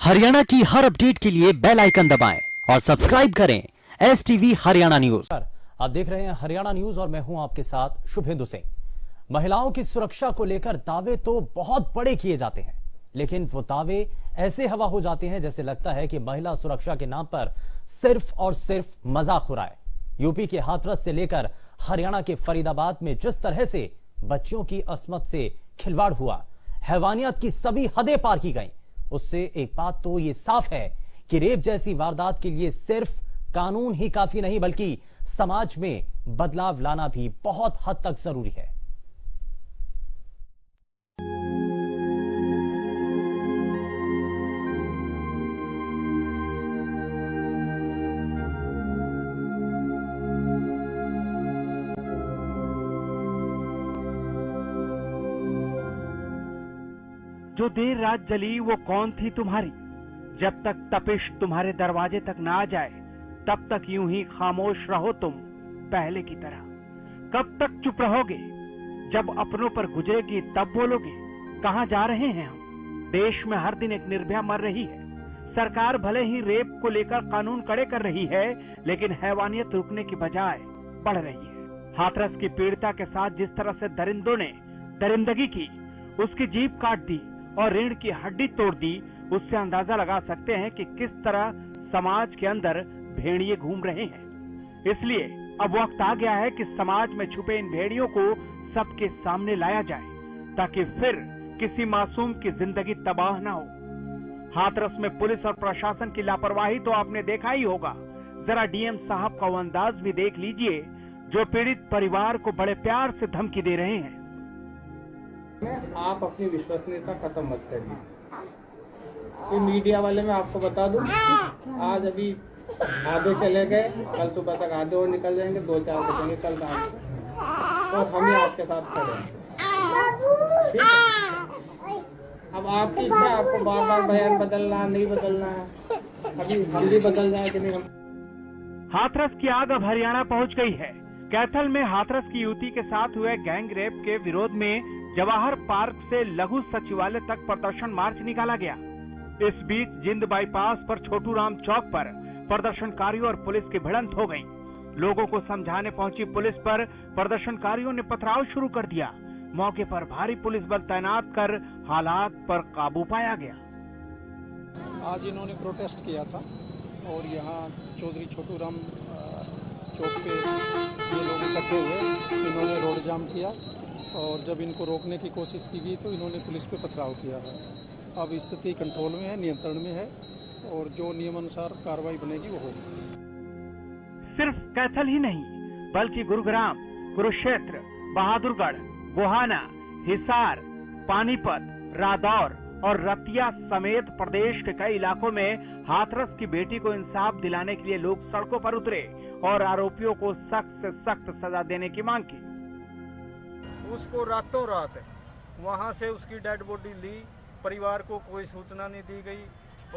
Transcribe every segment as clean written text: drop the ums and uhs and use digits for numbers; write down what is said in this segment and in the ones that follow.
हरियाणा की हर अपडेट के लिए बेल आइकन दबाएं और सब्सक्राइब करें STV हरियाणा न्यूज। आप देख रहे हैं हरियाणा न्यूज और मैं हूं आपके साथ शुभेंदु सिंह। महिलाओं की सुरक्षा को लेकर दावे तो बहुत बड़े किए जाते हैं, लेकिन वो दावे ऐसे हवा हो जाते हैं जैसे लगता है कि महिला सुरक्षा के नाम पर सिर्फ और सिर्फ मजाक हो रहा है। यूपी के हाथरस से लेकर हरियाणा के फरीदाबाद में जिस तरह से बच्चियों की अस्मत से खिलवाड़ हुआ, हैवानियत की सभी हदें पार की गईं, उससे एक बात तो यह साफ है कि रेप जैसी वारदात के लिए सिर्फ कानून ही काफी नहीं बल्कि समाज में बदलाव लाना भी बहुत हद तक जरूरी है। जो देर रात जली वो कौन थी तुम्हारी, जब तक तपिश तुम्हारे दरवाजे तक ना आ जाए तब तक यूं ही खामोश रहो तुम पहले की तरह। कब तक चुप रहोगे, जब अपनों पर गुजरेगी तब बोलोगे। कहां जा रहे हैं हम? देश में हर दिन एक निर्भया मर रही है। सरकार भले ही रेप को लेकर कानून कड़े कर रही है, लेकिन हैवानियत रुकने की बजाय बढ़ रही है। हाथरस की पीड़िता के साथ जिस तरह से दरिंदों ने दरिंदगी की, उसकी जीभ काट दी और रीढ़ की हड्डी तोड़ दी, उससे अंदाजा लगा सकते हैं कि किस तरह समाज के अंदर भेड़िए घूम रहे हैं। इसलिए अब वक्त आ गया है कि समाज में छुपे इन भेड़ियों को सबके सामने लाया जाए, ताकि फिर किसी मासूम की जिंदगी तबाह ना हो। हाथरस में पुलिस और प्रशासन की लापरवाही तो आपने देखा ही होगा। जरा डीएम साहब का वो अंदाज भी देख लीजिए, जो पीड़ित परिवार को बड़े प्यार से धमकी दे रहे हैं। आप अपनी विश्वसनीयता खत्म मत करिए। ये मीडिया वाले मैं आपको बता दूं, आज अभी आधे चले गए, कल सुबह तक आधे और निकल जाएंगे, 2-4 बचेंगे कल रात को, और हम ही आपके साथ खड़े हैं। ठीक है? अब आपकी इच्छा, आपको बार बार बयान बदलना नहीं बदलना है, अभी हम भी बदल जाए कि नहीं। हम हाथरस की आग अब हरियाणा पहुंच गई है। कैथल में हाथरस की युवती के साथ हुए गैंग रेप के विरोध में जवाहर पार्क से लघु सचिवालय तक प्रदर्शन मार्च निकाला गया। इस बीच जिंद बाईपास पर छोटू राम चौक पर प्रदर्शनकारियों और पुलिस की भिड़ंत हो गई। लोगों को समझाने पहुंची पुलिस पर प्रदर्शनकारियों ने पथराव शुरू कर दिया। मौके पर भारी पुलिस बल तैनात कर हालात पर काबू पाया गया। आज इन्होंने प्रोटेस्ट किया था और यहाँ चौधरी छोटू राम चौक पे ये लोग इकट्ठे हुए, इन्होंने रोड जाम किया और जब इनको रोकने की कोशिश की गई तो इन्होंने पुलिस पे पथराव किया है। अब स्थिति कंट्रोल में है, नियंत्रण में है और जो नियमानुसार कार्रवाई बनेगी वो होगी। सिर्फ कैथल ही नहीं बल्कि गुरुग्राम, कुरुक्षेत्र, बहादुरगढ़, गोहाना, हिसार, पानीपत, रादौर और रतिया समेत प्रदेश के कई इलाकों में हाथरस की बेटी को इंसाफ दिलाने के लिए लोग सड़कों पर उतरे और आरोपियों को सख्त से सख्त सजा देने की मांग की। उसको रातों रात वहां से उसकी डेड बॉडी ली, परिवार को कोई सूचना नहीं दी गई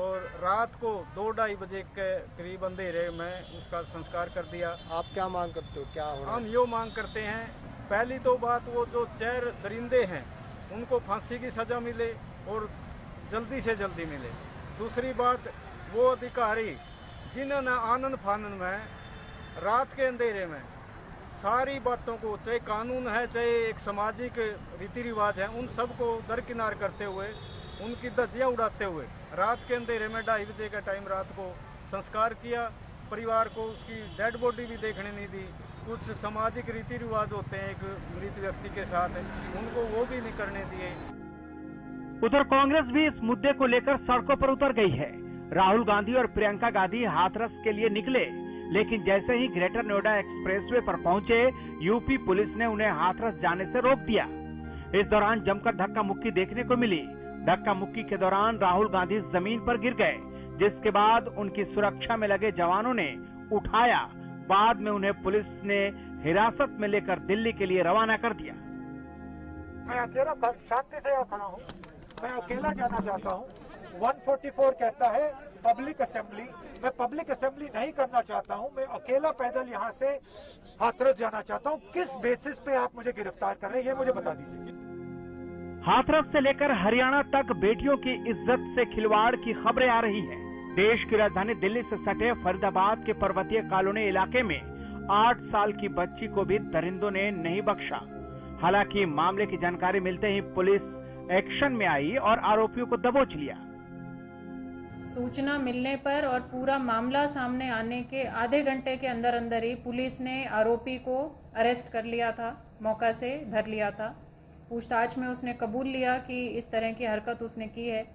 और रात को 2-2:30 बजे के करीब अंधेरे में उसका संस्कार कर दिया। आप क्या मांग करते हो, क्या हो रहा है? हम यो मांग करते हैं, पहली तो बात वो जो चैर दरिंदे हैं उनको फांसी की सजा मिले और जल्दी से जल्दी मिले। दूसरी बात, वो अधिकारी जिन्होंने आनंद फानन में रात के अंधेरे में सारी बातों को, चाहे कानून है चाहे एक सामाजिक रीति रिवाज है, उन सबको दरकिनार करते हुए, उनकी धज्जियां उड़ाते हुए रात के अंधेरे में 2:30 बजे का टाइम रात को संस्कार किया। परिवार को उसकी डेड बॉडी भी देखने नहीं दी। कुछ सामाजिक रीति रिवाज होते हैं एक मृत व्यक्ति के साथ, उनको वो भी नहीं करने दिए। उधर कांग्रेस भी इस मुद्दे को लेकर सड़कों पर उतर गई है। राहुल गांधी और प्रियंका गांधी हाथरस के लिए निकले, लेकिन जैसे ही ग्रेटर नोएडा एक्सप्रेसवे पर पहुंचे, यूपी पुलिस ने उन्हें हाथरस जाने से रोक दिया। इस दौरान जमकर धक्का मुक्की देखने को मिली। धक्का मुक्की के दौरान राहुल गांधी जमीन पर गिर गए, जिसके बाद उनकी सुरक्षा में लगे जवानों ने उठाया। बाद में उन्हें पुलिस ने हिरासत में लेकर दिल्ली के लिए रवाना कर दिया। मैं अकेला शांति से यहाँ खड़ा हूँ, मैं अकेला जाना चाहता हूँ। 144 कहता है पब्लिक असेंबली, मैं पब्लिक असेंबली नहीं करना चाहता हूं, मैं अकेला पैदल यहां से हाथरस जाना चाहता हूं। किस बेसिस पे आप मुझे गिरफ्तार कर रहे हैं ये मुझे बता दीजिए। हाथरस से लेकर हरियाणा तक बेटियों की इज्जत से खिलवाड़ की खबरें आ रही हैं। देश की राजधानी दिल्ली से सटे फरीदाबाद के पर्वतीय कॉलोनी इलाके में 8 साल की बच्ची को भी दरिंदों ने नहीं बख्शा। हालांकि मामले की जानकारी मिलते ही पुलिस एक्शन में आई और आरोपियों को दबोच लिया। सूचना मिलने पर और पूरा मामला सामने आने के आधे घंटे के अंदर अंदर ही पुलिस ने आरोपी को अरेस्ट कर लिया था, मौका से धर लिया था। पूछताछ में उसने कबूल लिया कि इस तरह की हरकत उसने की है।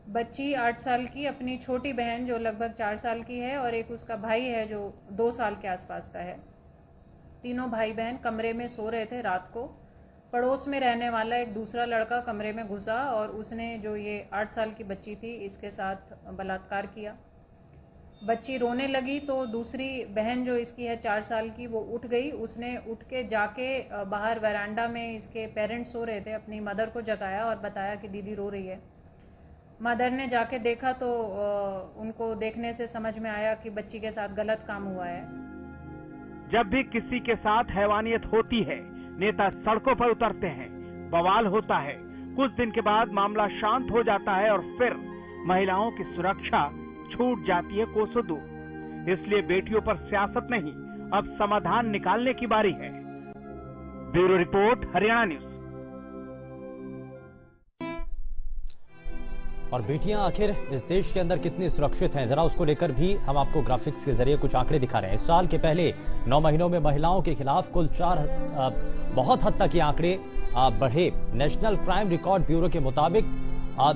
बच्ची 8 साल की, अपनी छोटी बहन जो लगभग 4 साल की है और एक उसका भाई है जो 2 साल के आसपास का है। तीनों भाई बहन कमरे में सो रहे थे रात को। पड़ोस में रहने वाला एक दूसरा लड़का कमरे में घुसा और उसने जो ये 8 साल की बच्ची थी इसके साथ बलात्कार किया। बच्ची रोने लगी तो दूसरी बहन जो इसकी है 4 साल की, वो उठ गई। उसने उठ के जाके बाहर वरांडा में इसके पेरेंट्स सो रहे थे, अपनी मदर को जगाया और बताया कि दीदी रो रही है। मदर ने जाके देखा तो उनको देखने से समझ में आया कि बच्ची के साथ गलत काम हुआ है। जब भी किसी के साथ हैवानियत होती है, नेता सड़कों पर उतरते हैं, बवाल होता है। कुछ दिन के बाद मामला शांत हो जाता है और फिर महिलाओं की सुरक्षा छूट जाती है कोसों दूर। इसलिए बेटियों पर सियासत नहीं, अब समाधान निकालने की बारी है। Bureau report, Haryana news. और बेटियां आखिर इस देश के अंदर कितनी सुरक्षित हैं, जरा उसको लेकर भी हम आपको ग्राफिक्स के जरिए कुछ आंकड़े दिखा रहे हैं। इस साल के पहले 9 महीनों में महिलाओं के खिलाफ कुल 4 बहुत हद तक ये आंकड़े बढ़े। नेशनल क्राइम रिकॉर्ड ब्यूरो के मुताबिक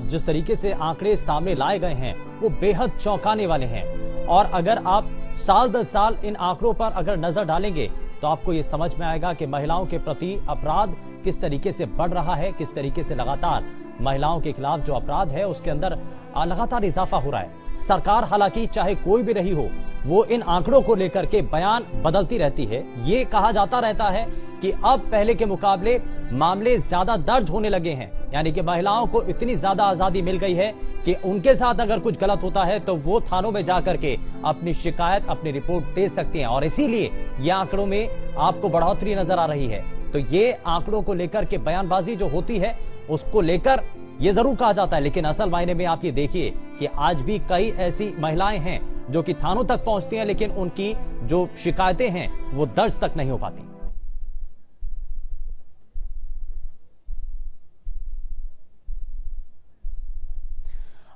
जिस तरीके से आंकड़े सामने लाए गए हैं वो बेहद चौंकाने वाले हैं। और अगर आप साल दर साल इन आंकड़ों पर अगर नजर डालेंगे तो आपको ये समझ में आएगा कि महिलाओं के प्रति अपराध किस तरीके से बढ़ रहा है, किस तरीके से लगातार महिलाओं के खिलाफ जो अपराध है उसके अंदर लगातार इजाफा हो रहा है। सरकार हालांकि चाहे कोई भी रही हो, वो इन आंकड़ों को लेकर के बयान बदलती रहती है। ये कहा जाता रहता है कि अब पहले के मुकाबले मामले ज्यादा दर्ज होने लगे हैं, यानी कि महिलाओं को इतनी ज्यादा आजादी मिल गई है कि उनके साथ अगर कुछ गलत होता है तो वो थानों में जाकर के अपनी शिकायत, अपनी रिपोर्ट दे सकती हैं। और इसीलिए ये आंकड़ों में आपको बढ़ोतरी नजर आ रही है। तो ये आंकड़ों को लेकर के बयानबाजी जो होती है उसको लेकर ये जरूर कहा जाता है, लेकिन असल मायने में आप ये देखिए कि आज भी कई ऐसी महिलाएं हैं जो कि थानों तक पहुंचती हैं, लेकिन उनकी जो शिकायतें हैं वो दर्ज तक नहीं हो पाती।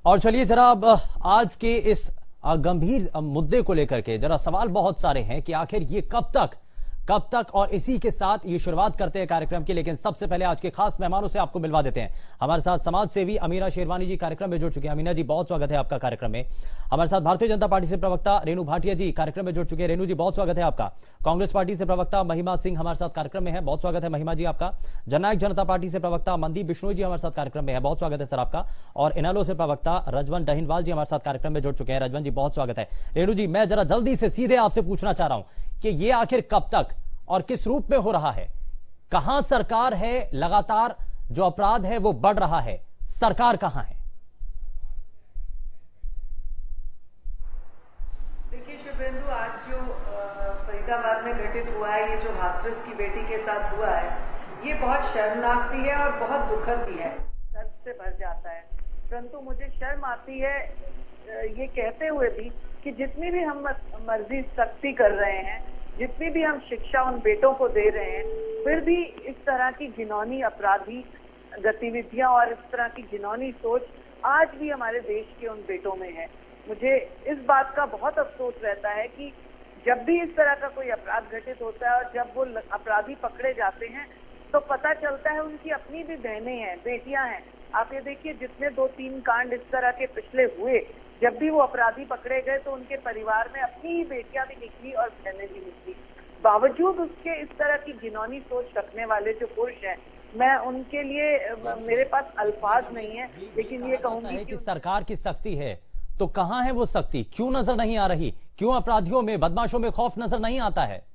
और चलिए जरा अब आज के इस गंभीर मुद्दे को लेकर के जरा सवाल बहुत सारे हैं कि आखिर ये कब तक, और इसी के साथ ये शुरुआत करते हैं कार्यक्रम की। लेकिन सबसे पहले आज के खास मेहमानों से आपको मिलवा देते हैं। हमारे साथ समाज सेवी अमीना शेरवानी जी कार्यक्रम में जुड़ चुके हैं। अमीना जी, बहुत स्वागत है आपका कार्यक्रम में। हमारे साथ भारतीय जनता पार्टी से प्रवक्ता रेणु भाटिया जी कार्यक्रम में जुड़ चुके हैं। रेणु जी, बहुत स्वागत है आपका। कांग्रेस पार्टी से प्रवक्ता महिमा सिंह हमारे साथ कार्यक्रम में है, बहुत स्वागत है महिमा जी आपका। जननायक जनता पार्टी से प्रवक्ता मनदीप बिश्नोई जी हमारे साथ कार्यक्रम में है, बहुत स्वागत है सर आपका। और इनेलो से प्रवक्ता रजवन डहिनवाल जी हमारे साथ कार्यक्रम में जुड़ चुके हैं। रजवन जी, बहुत स्वागत है। रेणु जी, मैं जरा जल्दी से सीधे आपसे पूछना चाह रहा हूं कि ये आखिर कब तक और किस रूप में हो रहा है? कहां सरकार है? लगातार जो अपराध है वो बढ़ रहा है, सरकार कहां है? देखिए शुभेंदु, आज जो फरीदाबाद में घटित हुआ है, ये जो हाथरस की बेटी के साथ हुआ है, ये बहुत शर्मनाक भी है और बहुत दुखद भी है, दर्द से भर जाता है। परंतु मुझे शर्म आती है ये कहते हुए भी कि जितनी भी हम मर्जी सख्ती कर रहे हैं, जितनी भी हम शिक्षा उन बेटों को दे रहे हैं, फिर भी इस तरह की घिनौनी अपराधी गतिविधियां और इस तरह की घिनौनी सोच आज भी हमारे देश के उन बेटों में है। मुझे इस बात का बहुत अफसोस रहता है कि जब भी इस तरह का कोई अपराध घटित होता है और जब वो अपराधी पकड़े जाते हैं तो पता चलता है उनकी अपनी भी बहनें हैं, बेटियां हैं। आप ये देखिए, जितने 2-3 कांड इस तरह के पिछले हुए, जब भी वो अपराधी पकड़े गए तो उनके परिवार में अपनी ही बेटियां भी निकली और बहनें भी निकली। बावजूद उसके इस तरह की घिनौनी सोच रखने वाले जो पुरुष हैं, मैं उनके लिए मेरे पास अल्फाज नहीं है, लेकिन ये कहूंगी कि सरकार की सख्ती है, तो कहां है वो सख्ती? क्यों नजर नहीं आ रही? क्यों अपराधियों में, बदमाशों में खौफ नजर नहीं आता है?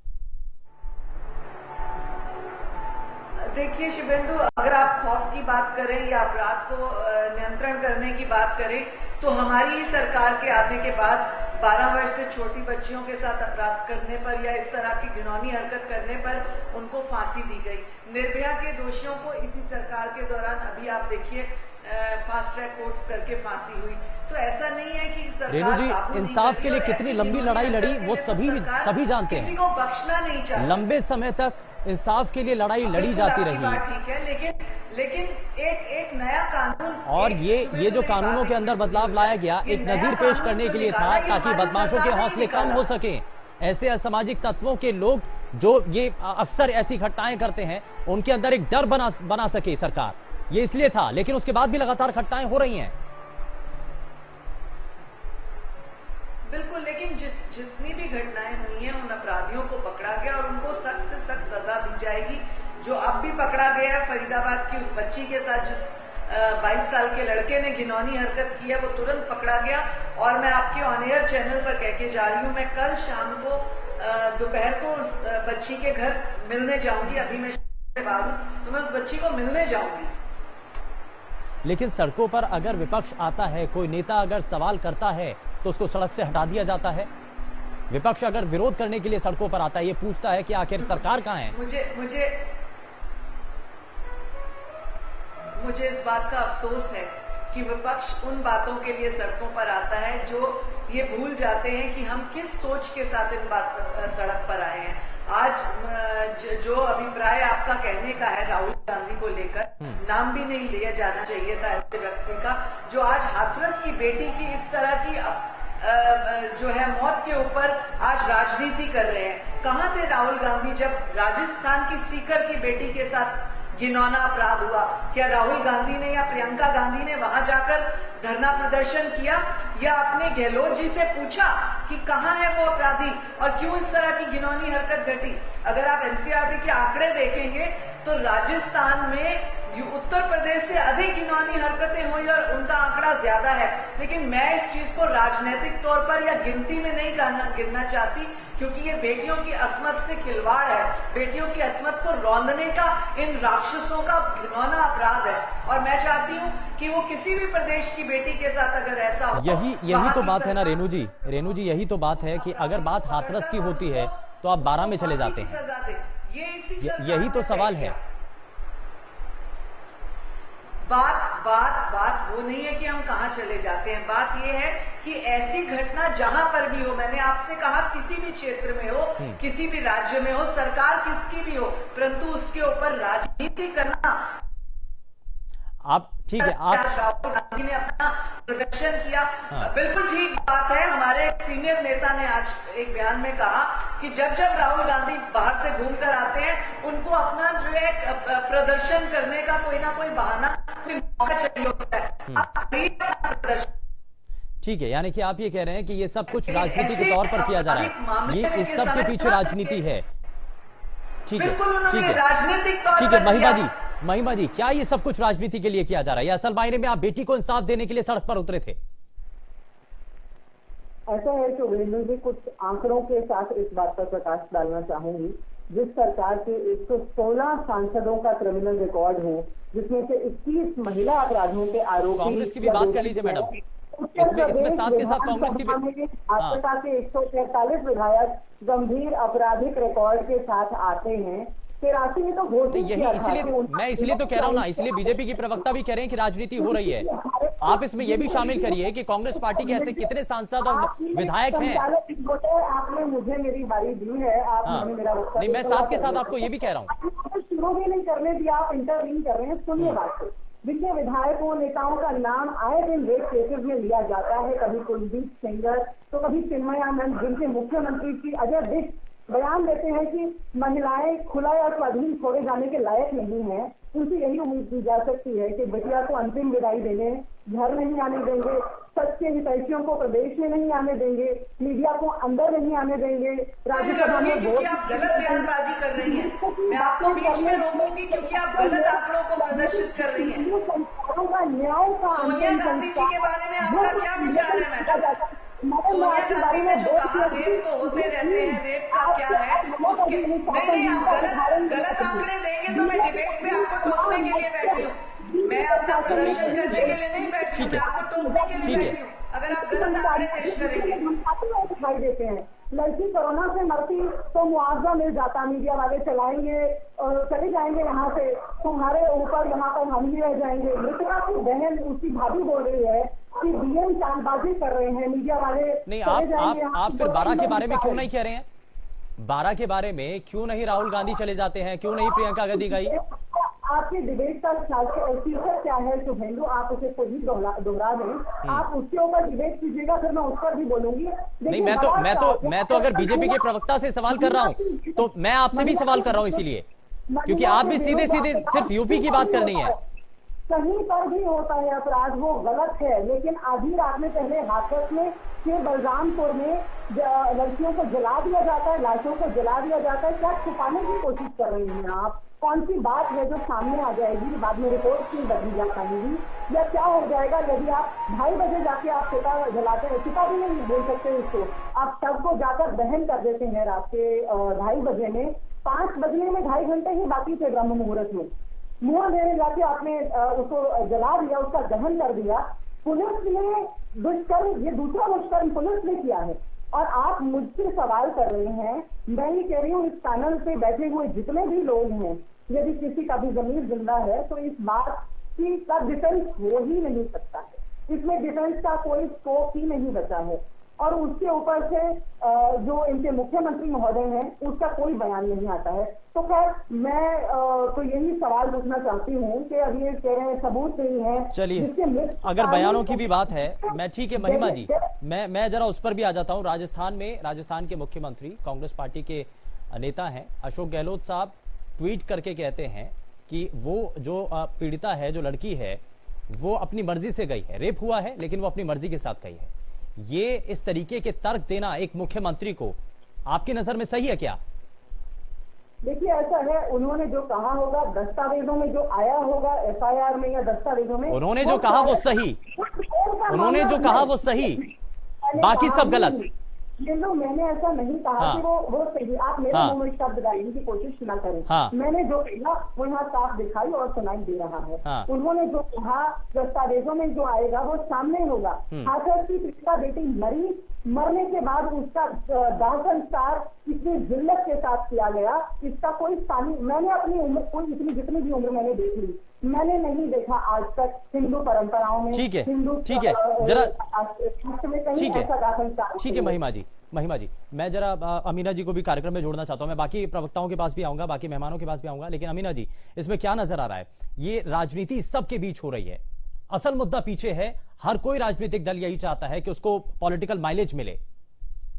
देखिए शुभेंदु, अगर आप खौफ की बात करें या अपराध को नियंत्रण करने की बात करें तो हमारी ही सरकार के आने के बाद 12 वर्ष से छोटी बच्चियों के साथ अपराध करने पर या इस तरह की घिनौनी हरकत करने पर उनको फांसी दी गई। निर्भया के दोषियों को इसी सरकार के दौरान अभी आप देखिए फास्ट ट्रैक कोर्ट्स करके फांसी हुई। तो ऐसा नहीं है कि सरकार रेणु जी इंसाफ के लिए कितनी लंबी लड़ाई लड़ी वो सभी जानते हैं। किसी को बख्शना नहीं चाहिए। लंबे समय तक इंसाफ के लिए लड़ाई लड़ी जाती रही। ठीक है, लेकिन एक नया कानून और ये जो कानूनों के अंदर बदलाव लाया गया एक नजीर पेश करने के लिए था ताकि बदमाशों के हौसले कम हो सके। ऐसे असामाजिक तत्वों के लोग जो ये अक्सर ऐसी घटनाएं करते हैं उनके अंदर एक डर बना सके सरकार, ये इसलिए था। लेकिन उसके बाद भी लगातार घटनाएं हो रही हैं। बिल्कुल, लेकिन जितनी भी घटनाएं हुई हैं उन अपराधियों को पकड़ा गया और उनको सख्त से सख्त सजा दी जाएगी। जो अब भी पकड़ा गया है फरीदाबाद की उस बच्ची के साथ जिस 22 साल के लड़के ने घिनौनी हरकत की है वो तुरंत पकड़ा गया। और मैं आपके ऑन एयर चैनल पर कह के जा रही हूं, मैं कल शाम को दोपहर को उस बच्ची के घर मिलने जाऊंगी। अभी मैं बाहर हूं तो मैं उस बच्ची को मिलने जाऊंगी। लेकिन सड़कों पर अगर विपक्ष आता है, कोई नेता अगर सवाल करता है तो उसको सड़क से हटा दिया जाता है। विपक्ष अगर विरोध करने के लिए सड़कों पर आता है, ये पूछता है कि आखिर सरकार कहां है। मुझे इस बात का अफसोस है कि विपक्ष उन बातों के लिए सड़कों पर आता है जो ये भूल जाते हैं कि हम किस सोच के साथ सड़क पर आए हैं। आज जो अभिप्राय आपका कहने का है राहुल गांधी को लेकर, नाम भी नहीं लिया जाना चाहिए था ऐसे व्यक्ति का, जो आज हाथरस की बेटी की इस तरह की जो है मौत के ऊपर आज राजनीति कर रहे हैं। कहां थे राहुल गांधी जब राजस्थान की सीकर की बेटी के साथ घिनौना अपराध हुआ? क्या राहुल गांधी ने या प्रियंका गांधी ने वहां जाकर धरना प्रदर्शन किया या अपने गहलोत जी से पूछा कि कहां है वो अपराधी और क्यों इस तरह की घिनौनी हरकत घटी? अगर आप एनसीआरबी के आंकड़े देखेंगे तो राजस्थान में उत्तर प्रदेश से अधिक घिनौनी हरकतें हुई और उनका आंकड़ा ज्यादा है। लेकिन मैं इस चीज को राजनीतिक तौर पर या गिनती में नहीं गिनना चाहती, क्योंकि ये बेटियों की अस्मत से खिलवाड़ है। बेटियों की अस्मत को रौंदने का इन राक्षसों का घिनौना अपराध है और मैं चाहती हूँ कि वो किसी भी प्रदेश की बेटी के साथ अगर ऐसा हो, यही तो बात है ना रेणु जी, यही तो बात है कि अगर बात हाथरस की होती है तो आप 12 में चले जाते हैं। यही तो सवाल है। बात वो नहीं है कि हम कहां चले जाते हैं। बात ये है कि ऐसी घटना जहां पर भी हो, मैंने आपसे कहा किसी भी क्षेत्र में हो, किसी भी राज्य में हो, सरकार किसकी भी हो, परंतु उसके ऊपर राजनीति करना। आप ठीक है, आप राहुल गांधी ने अपना प्रदर्शन किया, बिल्कुल ठीक बात है। हमारे सीनियर नेता ने आज एक बयान में कहा कि जब राहुल गांधी बाहर से घूम कर आते हैं उनको अपना जो है प्रदर्शन करने का कोई ना कोई बहाना, कोई मौका चाहिए होता है। ठीक है, यानी कि आप ये कह रहे हैं कि ये सब कुछ राजनीति के तौर पर किया जा रहा है, ये इस सब के पीछे राजनीति है। ठीक है महिमा जी, क्या ये सब कुछ राजनीति के लिए किया जा रहा है या असल मायने में आप बेटी को इंसाफ देने के लिए सड़क पर उतरे थे? ऐसा है कि वीरेंद्र जी, कुछ आंकड़ों के साथ इस बात पर प्रकाश डालना चाहूंगी। जिस सरकार के 116 सांसदों का क्रिमिनल रिकॉर्ड है, जिसमें से 21 महिला अपराधों के आरोपी। कांग्रेस की भी बात कर लीजिए मैडम, इसमें साथ के साथ कांग्रेस की भी। भाजपा के 143 विधायक गंभीर आपराधिक रिकॉर्ड के साथ आते हैं। 83 में तो घोषित किया था। मैं इसलिए तो कह रहा हूँ ना, इसलिए बीजेपी की प्रवक्ता भी कह रहे हैं कि राजनीति हो रही है। आप इसमें यह भी शामिल करिए कि कांग्रेस पार्टी के ऐसे कितने सांसद और विधायक हैं। आपने मुझे मेरी बारी दी है, आपने मेरा नहीं, मैं साथ के साथ आपको ये भी कह रहा हूँ, शुरू भी नहीं करने दिया, आप इंटरवीन कर रहे हैं। सुनिए बात को, जिनके विधायकों नेताओं का नाम आए दिन रेप केसेस में लिया जाता है, कभी कुलदीप सेंगर तो कभी चिन्मयानंद, जिनके मुख्यमंत्री की अजय विष्ट बयान देते हैं कि महिलाएं खुला या स्वाधीन छोड़े जाने के लायक नहीं है। उनसे यही उम्मीद की जा सकती है कि बिटिया को अंतिम विदाई देने घर नहीं आने देंगे, सच के हितैषियों को प्रदेश में नहीं आने देंगे, मीडिया को अंदर नहीं आने देंगे, राज्यसभा में वोट। आप गलत बयानबाजी कर रही हैं, मैं आपको बीच में रोकूंगी क्योंकि आप गलत आंकड़ों को प्रदर्शित कर रही हैं। संस्थानों का न्याय का सोनिया गांधी जी के बारे में आपका क्या विचार है मैडम? सोनिया गांधी ने जो कहा रेप तो होते रहते हैं, रेप का क्या है उसके नहीं, आप गलत आंकड़े देंगे तो मैं डिबेट में आपको टोकने के लिए बैठी हूँ। मैं अपना प्रदर्शन करने के लिए नहीं बैठी हूँ, आपको टोकने के लिए बैठी हूँ। अगर आप गलत आंकड़े पेश करेंगे। दिखाई देते हैं, लड़की कोरोना से मरती तो मुआवजा मिल जाता, मीडिया वाले चलाएंगे और चले जाएंगे यहाँ से, तुम्हारे ऊपर यहाँ पर हम ही रह जाएंगे। मृतका की बहन उसकी भाभी बोल रही है कि डीएम चालबाजी कर रहे हैं, मीडिया वाले नहीं। आप फिर 12 के बारे में क्यों नहीं कह रहे हैं? 12 के बारे में क्यों नहीं राहुल गांधी चले जाते हैं, क्यों नहीं प्रियंका गांधी गई? आपकी डिबेट का शीर्षक क्या है शुभेंदु, आप उसे खुद ही दोहरा दें, आप उसके ऊपर डिबेट कीजिएगा, फिर मैं उस पर भी बोलूंगी। नहीं, मैं तो अगर बीजेपी के प्रवक्ता से सवाल कर रहा हूं तो मैं आपसे भी सवाल कर रहा हूं, इसीलिए क्योंकि आप भी सीधे सिर्फ यूपी की बात करनी है। कहीं पर भी होता है अपराध, वो गलत है, लेकिन आधी रात में पहले हाथरस में फिर बलरामपुर में लड़कियों को जला दिया जाता है, लाशों को जला दिया जाता है। क्या छुपाने की कोशिश कर रही हैं आप? कौन सी बात है जो सामने आ जाएगी, बाद में रिपोर्ट क्यों बदली जा पाएगी, या क्या हो जाएगा यदि आप 2:30 बजे जाके आप चिता जलाते हैं? चिता भी नहीं बोल सकते उसको, आप सबको जाकर दहन कर देते हैं रात के 2:30 बजे में। 5 बजने में 2.5 घंटे ही बाकी थे ब्रह्म मुहूर्त में, मुंह देने जाके आपने उसको जला दिया, उसका दहन कर दिया। पुलिस ने दुष्कर्म, ये दूसरा दुष्कर्म पुलिस ने किया है और आप मुझसे सवाल कर रहे हैं। मैं ये कह रही हूँ, इस पैनल पे बैठे हुए जितने भी लोग हैं, यदि किसी का भी जमीर जिंदा है तो इस बात की का डिफेंस हो ही नहीं सकता है, इसमें डिफेंस का कोई स्कोप ही नहीं बचा है। और उसके ऊपर से जो इनके मुख्यमंत्री महोदय हैं उसका कोई बयान नहीं आता है। तो खैर मैं तो यही सवाल पूछना चाहती हूँ कि अब ये कह रहे हैं सबूत नहीं है। चलिए, अगर बयानों की भी बात है, मैं ठीक है महिमा जी, मैं जरा उस पर भी आ जाता हूँ। राजस्थान के मुख्यमंत्री कांग्रेस पार्टी के नेता हैं अशोक गहलोत साहब ट्वीट करके कहते हैं कि वो जो पीड़िता है, जो लड़की है, वो अपनी मर्जी से गई है, रेप हुआ है लेकिन वो अपनी मर्जी के साथ गई है। ये इस तरीके के तर्क देना एक मुख्यमंत्री को आपकी नजर में सही है क्या? देखिए ऐसा है, उन्होंने जो कहा होगा, दस्तावेजों में जो आया होगा एफआईआर में या दस्तावेजों में, उन्होंने जो कहा वो सही, उन्होंने जो कहा वो सही, बाकी सब गलत। मैंने ऐसा नहीं कहा कि वो सही, आप मेरे मुंह में शब्द डालने की कोशिश ना करें। मैंने जो कहा वो यहाँ साफ दिखाई और सुनाई दे रहा है। उन्होंने जो कहा दस्तावेजों में जो आएगा वो सामने होगा। हाथरस की पिछला बेटी मरी, मरने के बाद उसका दाह संस्कार इतनी जिल्लत के साथ किया गया, इसका कोई स्थानीय, मैंने अपनी उम्र, कोई इतनी जितनी भी उम्र मैंने देख ली, मैंने नहीं देखा आज तक हिंदू परंपराओं में, ठीक है, हिंदू ठीक है, जरा ठीक है महिमा जी, मैं जरा अमीना जी को भी कार्यक्रम में जोड़ना चाहता हूं। मैं बाकी प्रवक्ताओं के पास भी आऊंगा, बाकी मेहमानों के पास भी आऊंगा, लेकिन अमीना जी, इसमें क्या नजर आ रहा है? ये राजनीति सबके बीच हो रही है, असल मुद्दा पीछे है। हर कोई राजनीतिक दल यही चाहता है कि उसको पॉलिटिकल माइलेज मिले।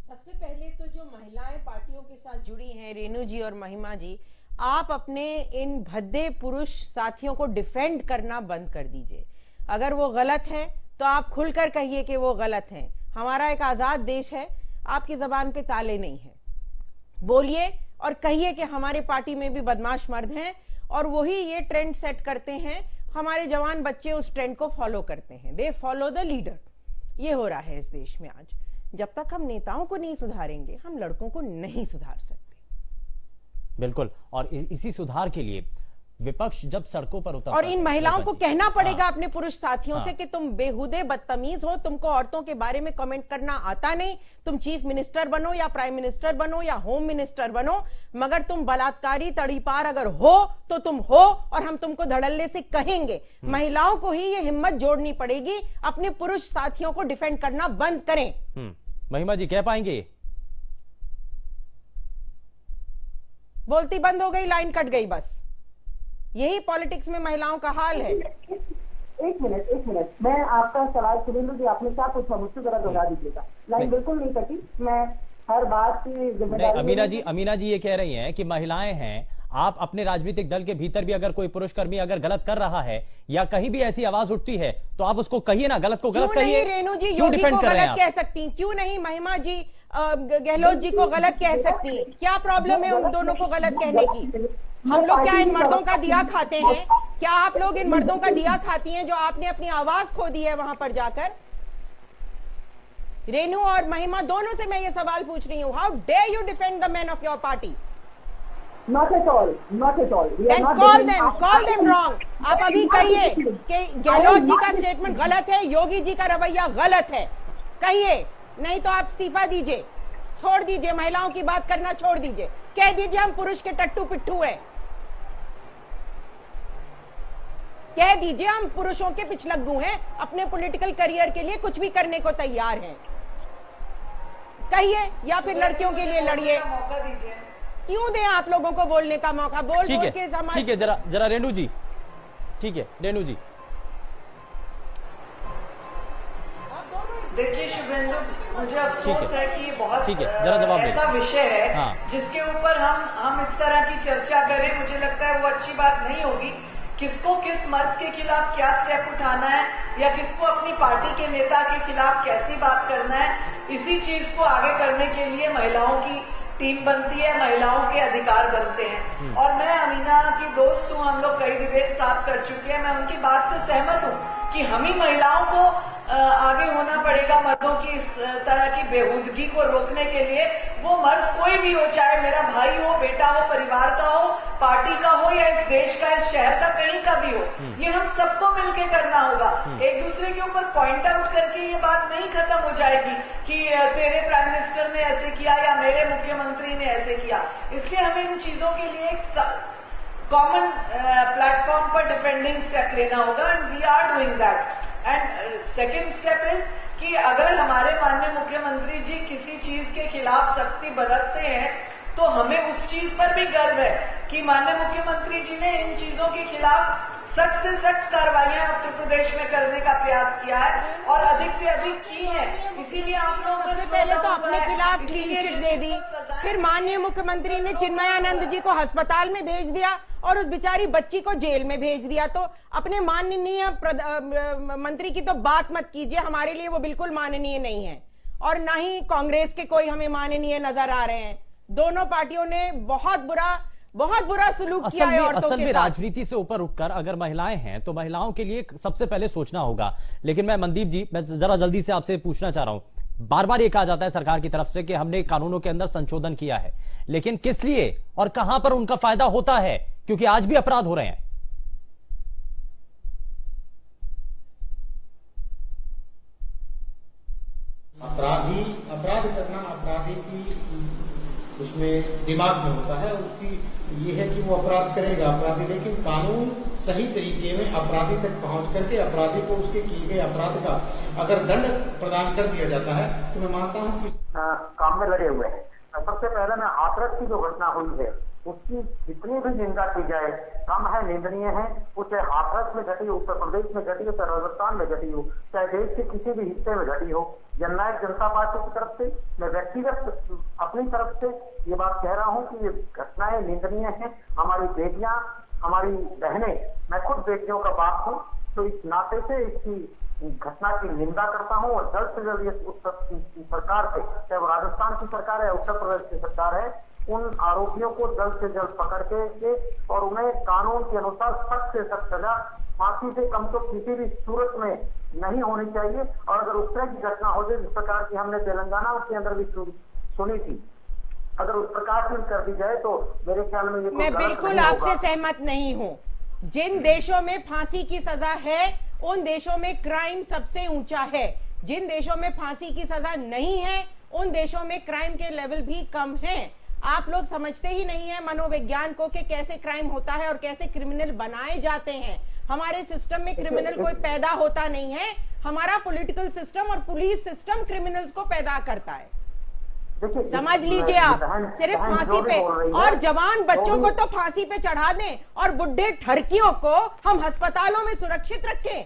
सबसे पहले तो जो महिलाएं पार्टियों के साथ जुड़ी हैं, रेणु जी और महिमा जी, आप अपने इन भद्दे पुरुष साथियों को डिफेंड करना बंद कर दीजिए। अगर वो गलत है तो आप खुलकर कहिए कि वो गलत है। हमारा एक आजाद देश है, आपकी जबान पे ताले नहीं है। बोलिए और कहिए कि हमारे पार्टी में भी बदमाश मर्द हैं और वही ये ट्रेंड सेट करते हैं, हमारे जवान बच्चे उस ट्रेंड को फॉलो करते हैं, दे फॉलो द लीडर। ये हो रहा है इस देश में आज। जब तक हम नेताओं को नहीं सुधारेंगे, हम लड़कों को नहीं सुधार सकते। बिल्कुल, और इसी सुधार के लिए विपक्ष जब सड़कों पर उतर, और इन महिलाओं को कहना पड़ेगा अपने पुरुष साथियों से कि तुम बेहुदे बदतमीज हो, तुमको औरतों के बारे में कमेंट करना आता नहीं, तुम चीफ मिनिस्टर बनो या प्राइम मिनिस्टर बनो या होम मिनिस्टर बनो, मगर तुम बलात्कारी तड़ीपार अगर हो तो तुम हो और हम तुमको धड़ल्ले से कहेंगे। महिलाओं को ही ये हिम्मत जोड़नी पड़ेगी, अपने पुरुष साथियों को डिफेंड करना बंद करें। महिमा जी कह पाएंगे? बोलती बंद हो गई, लाइन कट गई, बस यही पॉलिटिक्स में महिलाओं का हाल है। एक मिनट, मैं आपका सवाल सुनेंदु जी, आपने क्या पूछा मुझसे जरा दोहरा दीजिएगा। लाइन बिल्कुल नहीं कटी, मैं हर बात की जिम्मेदारी। अमीना जी ये कह रही हैं कि महिलाएं हैं, आप अपने राजनीतिक दल के भीतर भी अगर कोई पुरुषकर्मी अगर गलत कर रहा है या कहीं भी ऐसी आवाज उठती है तो आप उसको कहिए ना, गलत को गलत कहिए। रेणु जी योगी को गलत कह सकती, क्यों नहीं महिमा जी गहलोत जी को गलत कह सकती? क्या प्रॉब्लम है उन दोनों को गलत कहने की? हम लोग क्या इन मर्दों का दिया खाते हैं? क्या आप लोग इन मर्दों का दिया खाती हैं जो आपने अपनी आवाज खो दी है वहां पर जाकर? रेणु और महिमा दोनों से मैं ये सवाल पूछ रही हूँ, how dare you defend the man of your party? Not at all. Then call them wrong. आप अभी कहिए कि गहलोत जी का स्टेटमेंट गलत है, योगी जी का रवैया गलत है, कहिए, नहीं तो आप इस्तीफा दीजिए, छोड़ दीजिए, महिलाओं की बात करना छोड़ दीजिए, कह दीजिए हम पुरुष के टट्टू पिट्ठू हैं, कह दीजिए हम पुरुषों के पिछलग्गू हैं, अपने पॉलिटिकल करियर के लिए कुछ भी करने को तैयार हैं, कहिए, या फिर लड़कियों के लिए लड़िए। मौका दीजिए, क्यों दें आप लोगों को बोलने का मौका? बोल के समाज। ठीक है, जरा रेणु जी, ठीक है रेणु जी। देखिए शुभेंदु, मुझे अफसोस है कि बहुत जरा जवाब ऐसा विषय है हाँ। जिसके ऊपर हम इस तरह की चर्चा करें, मुझे लगता है वो अच्छी बात नहीं होगी। किसको किस मर्द के खिलाफ क्या स्टेप उठाना है या किसको अपनी पार्टी के नेता के खिलाफ कैसी बात करना है, इसी चीज को आगे करने के लिए महिलाओं की टीम बनती है, महिलाओं के अधिकार बनते हैं। और मैं अमीना की दोस्त हूँ, हम लोग कई डिबेट साथ कर चुके हैं, मैं उनकी बात से सहमत हूँ कि हम ही महिलाओं को आगे होना पड़ेगा मर्दों की इस तरह की बेहूदगी को रोकने के लिए। वो मर्द कोई भी हो, चाहे मेरा भाई हो, बेटा हो, परिवार का हो, पार्टी का हो या इस देश का, इस शहर का, कहीं का भी हो, ये हम सबको मिलकर करना होगा। एक दूसरे के ऊपर पॉइंट आउट करके ये बात नहीं खत्म हो जाएगी कि तेरे प्राइम मिनिस्टर ने ऐसे किया या मेरे मुख्यमंत्री ने ऐसे किया। इसलिए हमें इन चीजों के लिए एक कॉमन प्लेटफॉर्म पर डिफेंडिंग स्टेप लेना होगा and we are doing that. And second step is कि अगर हमारे माननीय मुख्यमंत्री जी किसी चीज के खिलाफ सख्ती बरतते हैं तो हमें उस चीज पर भी गर्व है कि माननीय मुख्यमंत्री जी ने इन चीजों के खिलाफ सख्त से सख्त कार्रवाइयां उत्तर प्रदेश में करने का प्रयास किया है और अधिक से अधिक की है। इसीलिए आप लोगों सबसे पहले तो अपने खिलाफ क्लीन चिट दे दी, फिर माननीय मुख्यमंत्री ने चिन्मयानंद जी को अस्पताल में भेज दिया और उस बेचारी बच्ची को जेल में भेज दिया। तो अपने माननीय मंत्री की तो बात मत कीजिए, हमारे लिए वो बिल्कुल माननीय नहीं है और ना ही कांग्रेस के कोई हमें माननीय नजर आ रहे हैं। दोनों पार्टियों ने बहुत बुरा सलूक किया है औरतों के साथ। असल में राजनीति से ऊपर उठकर अगर महिलाएं हैं तो महिलाओं के लिए सबसे पहले सोचना होगा। लेकिन मैं मनदीप जी, मैं जरा जल्दी से आपसे पूछना चाह रहा हूं, बार बार ये कहा जाता है सरकार की तरफ से कि हमने कानूनों के अंदर संशोधन किया है, लेकिन किस लिए और कहां पर उनका फायदा होता है? क्योंकि आज भी अपराध हो रहे हैं। अपराध करना अपराधी की उसमें दिमाग में होता है, उसकी ये है कि वो अपराध करेगा अपराधी, लेकिन कानून सही तरीके में अपराधी तक पहुंच करके अपराधी को उसके किए गए अपराध का अगर दंड प्रदान कर दिया जाता है तो मैं मानता हूं कि काम में लगे हुए हैं। सबसे पहले मैं हाथरस की जो घटना हुई है उसकी जितनी भी निंदा की जाए कम है, निंदनीय है। वो चाहे हाथरस में घटी हो, उत्तर प्रदेश में घटी हो, चाहे राजस्थान में घटी हो, चाहे देश के किसी भी हिस्से में घटी हो, जननायक जनता पार्टी की तरफ से मैं व्यक्तिगत अपनी तरफ से ये बात कह रहा हूं कि ये घटनाएं निंदनीय हैं। हमारी बेटियां, हमारी बहनें, मैं खुद बेटियों का बाप हूं, तो इस नाते से इसकी घटना की निंदा करता हूं और जल्द से जल्द ये सरकार से, चाहे वो राजस्थान की सरकार है, उत्तर प्रदेश की सरकार है, उन आरोपियों को जल्द से जल्द पकड़ के और उन्हें कानून के अनुसार सख्त से सख्त सजा, फांसी से कम तो किसी भी सूरत में नहीं होनी चाहिए। और अगर उस तरह की घटना हो जाए जिस प्रकार की हमने तेलंगाना के अंदर भी सुनी थी, अगर उस प्रकार की कर दी जाए तो मेरे ख्याल में ये मैं बिल्कुल आपसे सहमत नहीं हूं। जिन देशों में फांसी की सजा है उन देशों में क्राइम सबसे ऊंचा है। जिन देशों में फांसी की सजा नहीं है उन देशों में क्राइम के लेवल भी कम है। आप लोग समझते ही नहीं है मनोविज्ञान को कि कैसे क्राइम होता है और कैसे क्रिमिनल बनाए जाते हैं। हमारे सिस्टम में क्रिमिनल कोई पैदा होता नहीं है, हमारा पॉलिटिकल सिस्टम और पुलिस सिस्टम क्रिमिनल्स को पैदा करता है। समझ लीजिए आप, सिर्फ फांसी पे, और जवान बच्चों को तो फांसी पे चढ़ा दें और बुढ़े ठरकियों को हम अस्पतालों में सुरक्षित रखें।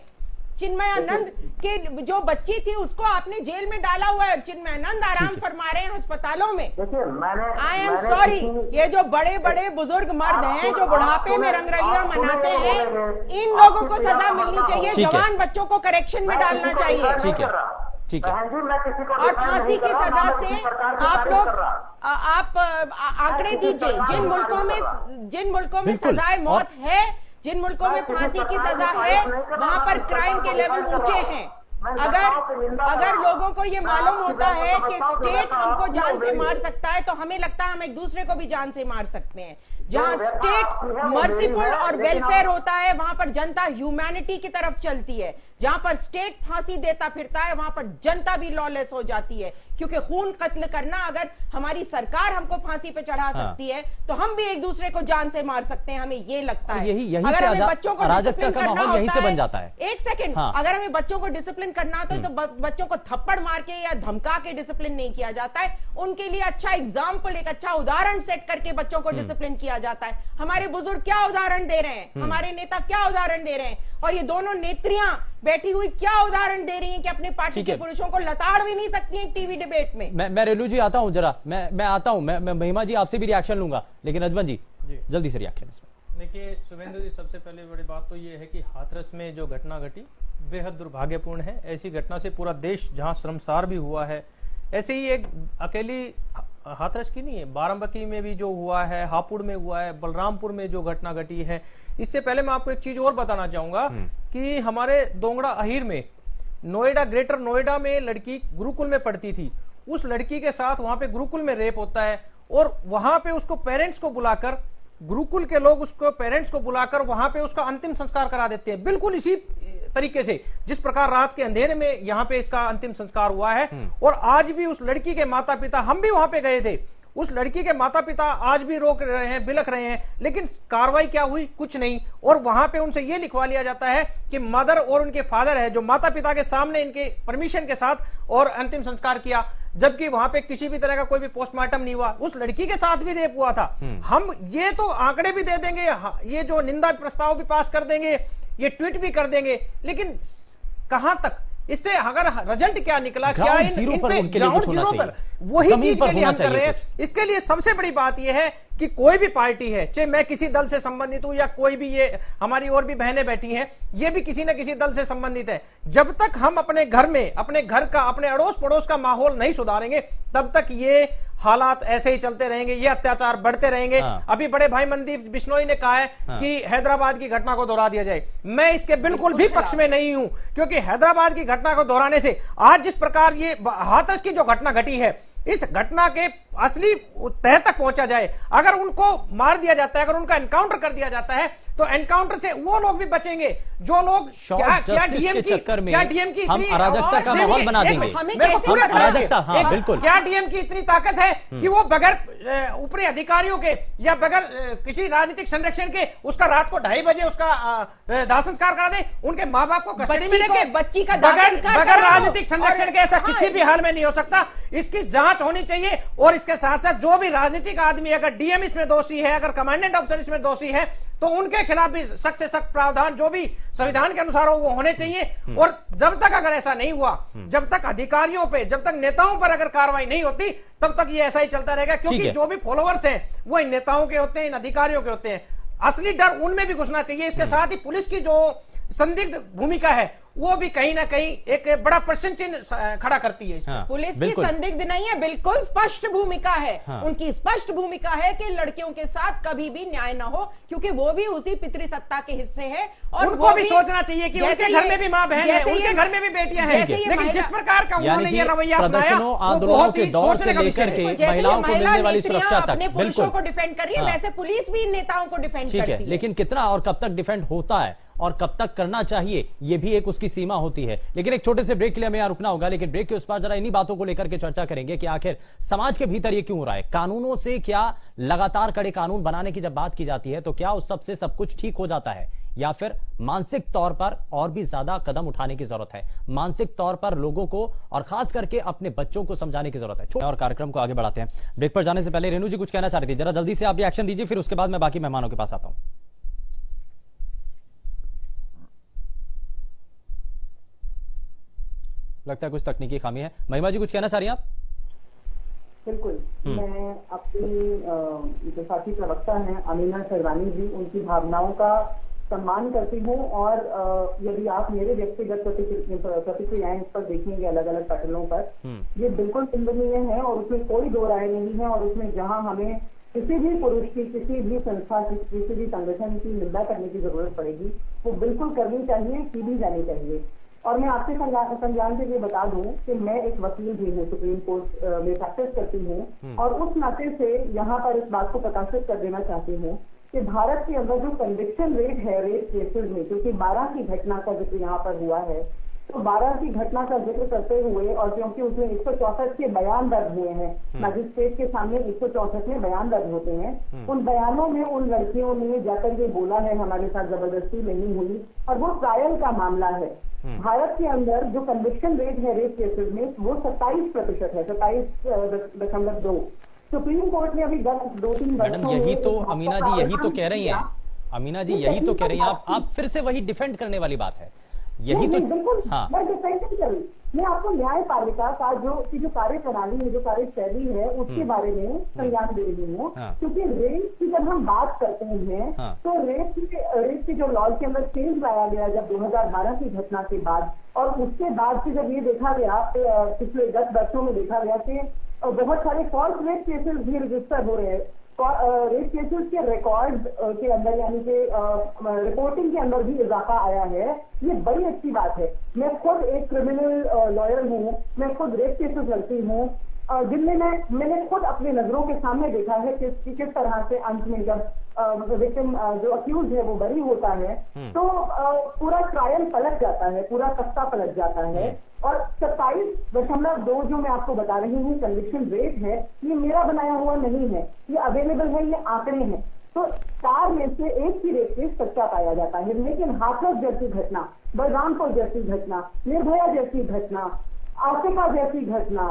चिन्मयानंद के जो बच्ची थी उसको आपने जेल में डाला हुआ है, चिन्मयानंद आराम फरमा रहे हैं अस्पतालों में। आई एम सॉरी, ये जो बड़े बड़े बुजुर्ग मर्द हैं जो बुढ़ापे में रंगरलियां मनाते हैं, इन लोगों को सजा मिलनी चाहिए। जवान बच्चों को करेक्शन में डालना चाहिए। ठीक है। और फांसी की सजा से आप लोग आप आंकड़े दीजिए। जिन मुल्कों में सजाए मौत है, जिन मुल्कों में फांसी की सजा है, वहां पर क्राइम के लेवल ऊंचे हैं। अगर लोगों को ये मालूम होता है कि स्टेट हमको जान से मार सकता है तो हमें लगता है हम एक दूसरे को भी जान से मार सकते हैं। जहां स्टेट मर्सीफुल और वेलफेयर होता है वहां पर जनता ह्यूमैनिटी की तरफ चलती है। जहां पर स्टेट फांसी देता फिरता है वहां पर जनता भी लॉलेस हो जाती है, क्योंकि खून कत्ल करना अगर हमारी सरकार हमको फांसी पे चढ़ा सकती है तो हम भी एक दूसरे को जान से मार सकते हैं, हमें ये लगता है। यही अगर हमें बच्चों को अराजकता का माहौल यहीं से बन जाता है। एक सेकंड, अगर हमें बच्चों को डिसिप्लिन करना होता है तो बच्चों को थप्पड़ मार के या धमका के डिसिप्लिन नहीं किया जाता है, उनके लिए अच्छा एग्जाम्पल, एक अच्छा उदाहरण सेट करके बच्चों को डिसिप्लिन किया जाता है। हमारे बुजुर्ग क्या उदाहरण दे रहे हैं, हमारे नेता क्या उदाहरण दे रहे हैं, और ये दोनों नेत्रियां बैठी हुई क्या उदाहरण दे रही हैं कि अपने पार्टी के पुरुषों को लताड़ भी नहीं सकती हैं टीवी डिबेट में। मैं रेणु जी आता हूं, जरा मैं आता हूं, मैं महिमा जी आपसे भी रिएक्शन लूंगा, लेकिन अजमल जी जल्दी से रिएक्शन इसमें। देखिए शुभेंदु जी, सबसे पहले बड़ी बात तो ये है कि हाथरस में जो घटना घटी बेहद दुर्भाग्यपूर्ण है। ऐसी घटना से पूरा देश जहां शर्मसार भी हुआ है, ऐसे ही एक अकेली हाथरस की नहीं है, बाराबंकी में भी जो हुआ है, हापुड़ में हुआ है, बलरामपुर में जो घटना घटी है। इससे पहले मैं आपको एक चीज और बताना चाहूंगा कि हमारे दोंगड़ा अहीर में, नोएडा, ग्रेटर नोएडा में लड़की गुरुकुल में पढ़ती थी, उस लड़की के साथ वहां पे गुरुकुल में रेप होता है और वहां पे उसको पेरेंट्स को बुलाकर, गुरुकुल के लोग उसको पेरेंट्स को बुलाकर वहां पे उसका अंतिम संस्कार करा देते हैं, बिल्कुल इसी तरीके से जिस प्रकार रात के अंधेरे में यहाँ पे इसका अंतिम संस्कार हुआ है। और आज भी उस लड़की के माता पिता, हम भी वहां पे गए थे, उस लड़की के माता पिता आज भी रोक रहे हैं, बिलख रहे हैं, लेकिन कार्रवाई क्या हुई, कुछ नहीं। और वहां पे उनसे यह लिखवा लिया जाता है कि मदर और उनके फादर है जो माता पिता के सामने इनके परमिशन के साथ और अंतिम संस्कार किया, जबकि वहां पे किसी भी तरह का कोई भी पोस्टमार्टम नहीं हुआ। उस लड़की के साथ भी रेप हुआ था। हम ये तो आंकड़े भी दे देंगे, ये जो निंदा प्रस्ताव भी पास कर देंगे, ये ट्वीट भी कर देंगे, लेकिन कहां तक इससे अगर रिजल्ट क्या निकला, क्या इन ग्राउंड जीरो पर वही चीज के लिए हम कर रहे हैं। इसके लिए सबसे बड़ी बात यह है कि कोई भी पार्टी है, चाहे मैं किसी दल से संबंधित हूं या कोई भी, ये हमारी और भी बहनें बैठी हैं, ये भी किसी न किसी दल से संबंधित है, जब तक हम अपने घर में, अपने घर का, अपने अड़ोस पड़ोस का माहौल नहीं सुधारेंगे, तब तक ये हालात ऐसे ही चलते रहेंगे, ये अत्याचार बढ़ते रहेंगे। अभी बड़े भाई मनदीप बिश्नोई ने कहा है कि हैदराबाद की घटना को दोहरा दिया जाए, मैं इसके बिल्कुल भी पक्ष में नहीं हूं, क्योंकि हैदराबाद की घटना को दोहराने से आज जिस प्रकार ये हाथरस की जो घटना घटी है, इस घटना के असली तह तक पहुंचा जाए, अगर उनको मार दिया जाता है, अगर उनका एनकाउंटर कर दिया जाता है, तो एनकाउंटर से वो लोग भी बचेंगे जो लोग क्या डीएम की हम अराजकता का माहौल बना देंगे। अराजकता, बिल्कुल, क्या डीएम की इतनी ताकत है कि वो बगैर ऊपरी अधिकारियों के या बगैर किसी राजनीतिक संरक्षण के उसका रात को 2:30 बजे उसका दाह संस्कार करा दे, उनके माँ बाप को कस्टडी में लेके, बच्ची का बगैर राजनीतिक संरक्षण के ऐसा किसी भी हाल में नहीं हो सकता। इसकी जांच होनी चाहिए और इसके साथ साथ जो भी राजनीतिक आदमी, अगर डीएम इसमें दोषी है, अगर कमांडेंट ऑफिसर इसमें दोषी है, तो उनके खिलाफ भी सख्त से सख्त प्रावधान जो भी संविधान के अनुसार हो वो होने चाहिए। और जब तक अगर ऐसा नहीं हुआ, जब तक अधिकारियों पे, जब तक नेताओं पर अगर कार्रवाई नहीं होती, तब तक ये ऐसा ही चलता रहेगा, क्योंकि जो भी फॉलोअर्स हैं वो इन नेताओं के होते हैं, इन अधिकारियों के होते हैं। असली डर उनमें भी घुसना चाहिए। इसके साथ ही पुलिस की जो संदिग्ध भूमिका है वो भी कहीं ना कहीं एक बड़ा प्रश्न चिन्ह खड़ा करती है। पुलिस की संदिग्ध नहीं है, बिल्कुल स्पष्ट भूमिका है। उनकी स्पष्ट भूमिका है कि लड़कियों के साथ कभी भी न्याय ना हो, क्योंकि वो भी उसी पितृसत्ता के हिस्से हैं और उनको भी सोचना चाहिए कि उनके घर में भी माँ बहन है, उनके घर में भी बेटियां हैं, लेकिन जिस प्रकार का उन्होंने ये रवैया अपनाया, आंदोलनों के दौर से लेकर के महिलाओं को मिलने वाली सुरक्षा तक, अपने पुरुषों को डिफेंड कर रही है, वैसे पुलिस भी नेताओं को डिफेंड करती है। लेकिन कितना और कब तक डिफेंड होता है और कब तक करना चाहिए, यह भी एक उसकी सीमा होती है। लेकिन एक छोटे से ब्रेक के लिए हमें यहां रुकना होगा, लेकिन ब्रेक के उस पार जरा इन्हीं बातों को लेकर के चर्चा करेंगे कि आखिर समाज के भीतर यह क्यों हो रहा है। कानूनों से क्या, लगातार कड़े कानून बनाने की जब बात की जाती है तो क्या उस सब से सब कुछ ठीक हो जाता है, या फिर मानसिक तौर पर और भी ज्यादा कदम उठाने की जरूरत है। मानसिक तौर पर लोगों को और खास करके अपने बच्चों को समझाने की जरूरत है। और कार्यक्रम को आगे बढ़ाते हैं। ब्रेक पर जाने से पहले रेणु जी कुछ कहना चाह रही थी, जरा जल्दी से आप रिएक्शन दीजिए, फिर उसके बाद मैं बाकी मेहमानों के पास आता हूं। लगता है कुछ तकनीकी खामी है। महिमा जी कुछ कहना चाह रही हैं आप? बिल्कुल, मैं अपनी जो साथी प्रवक्ता हैं अमीना शेरवानी जी, उनकी भावनाओं का सम्मान करती हूँ। और यदि आप मेरे व्यक्तिगत प्रतिक्रियाएं इस पर देखेंगे अलग अलग पटलों पर, ये बिल्कुल निंदनीय है और उसमें कोई दो राय नहीं है। और उसमें जहां हमें किसी भी पुरुष की, किसी भी संस्था की, किसी भी संगठन की निंदा करने की जरूरत पड़ेगी, वो बिल्कुल करनी चाहिए, की भी जानी चाहिए। और मैं आपसे संज्ञान से ये बता दूं कि मैं एक वकील भी हूँ, सुप्रीम कोर्ट में प्रैक्टिस करती हूँ, और उस नाते से यहाँ पर इस बात को प्रकाशित कर देना चाहती हूँ कि भारत के अंदर जो कन्विक्शन रेट है रेप केसेस में, क्योंकि 12 की घटना का जिक्र यहाँ पर हुआ है, तो 12 की घटना का जिक्र करते हुए और क्योंकि उसमें 164 के बयान दर्ज हुए हैं, मजिस्ट्रेट के सामने 164 में बयान दर्ज होते हैं, उन बयानों में उन लड़कियों ने जाकर ये बोला है हमारे साथ जबरदस्ती नहीं हुई, और वो ट्रायल का मामला है। भारत के अंदर जो कन्विक्शन रेट है रेप केसेस में वो 27% है, 27.2। सुप्रीम कोर्ट ने अभी 2-3 मैडम यही तो अमीना जी यही तो कह रही हैं, अमीना जी यही तो कह रही हैं, आप फिर से वही डिफेंड करने वाली बात है, यही तो। बिल्कुल हाँ, मैं डिफेंड नहीं करूँ, मैं आपको न्यायपालिका का जो कार्य प्रणाली है, जो कार्य शैली है, उसके बारे में संज्ञान दे रही हूँ। क्योंकि रेप की जब हम बात करते हैं तो रेप की जो लॉ के अंदर चेंज लाया गया जब 2012 की घटना के बाद, और उसके बाद से जब ये देखा गया पिछले 10 वर्षों में देखा गया कि बहुत सारे फॉल्स रेप केसेस भी रजिस्टर हो रहे हैं। रेप केसेस के रिकॉर्ड के अंदर यानी कि रिपोर्टिंग के अंदर भी इजाफा आया है, ये बड़ी अच्छी बात है। मैं खुद एक क्रिमिनल लॉयर हूँ, मैं खुद रेप केसेस लड़ती हूँ, जिनमें मैंने खुद अपनी नजरों के सामने देखा है कि किस तरह से अंत में जब विक्टिम जो अक्यूज है वो बरी होता है तो पूरा ट्रायल पलट जाता है, पूरा कस्ता पलट जाता है। और 27.2 जो मैं आपको बता रही हूँ कन्विक्शन रेट है, ये मेरा बनाया हुआ नहीं है, ये अवेलेबल है, ये आंकड़े हैं। तो 4 में से 1 की रेप केस सच्चा पाया जाता है, लेकिन हाथरस जैसी घटना, बलरामपुर जैसी घटना, निर्भया जैसी घटना, आसिफा जैसी घटना,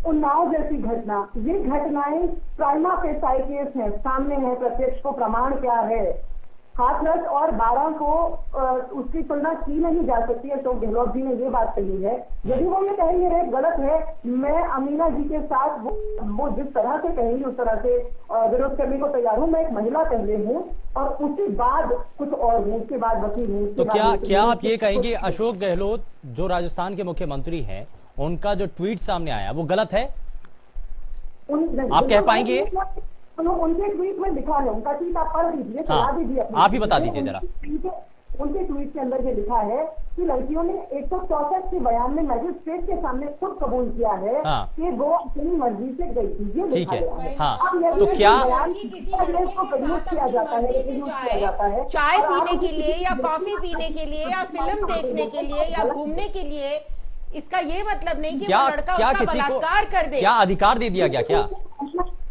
उन्नाव जैसी घटना, ये घटनाएं प्राइमा फेसाई केस है, सामने है, प्रत्यक्ष को प्रमाण क्या है। हाथरस और 12 को उसकी तुलना की नहीं जा सकती है, तो गहलोत जी ने ये बात कही है। यदि वो ये कहेंगे रेप गलत है, मैं अमीना जी के साथ वो जिस तरह से कहेंगे उस तरह से विरोध करने को तैयार हूँ। मैं एक महिला पहले हूँ और उसके बाद कुछ और हूँ, उसके बाद वकील हूँ। तो क्या आप ये कहेंगे अशोक गहलोत जो राजस्थान के मुख्यमंत्री हैं, उनका जो ट्वीट सामने आया वो गलत है? आप कह पाएंगे? उनके ट्वीट में लिखा है, उनका ट्वीट आप पढ़ दीजिए, चला दीजिए, आप ही बता दीजिए जरा। उनके ट्वीट के अंदर ये लिखा है कि लड़कियों ने 164 के बयान में मैजिस्ट्रेट के सामने खुद कबूल किया है कि वो अपनी मर्जी से गई थी। ये ठीक है, हाँ। तो क्या किया जाता है चाय पीने के लिए या कॉफी पीने के लिए या फिल्म देखने के लिए या घूमने के लिए, इसका ये मतलब नहीं कि लड़का उसका बलात्कार कर दे। क्या अधिकार दे दिया गया? क्या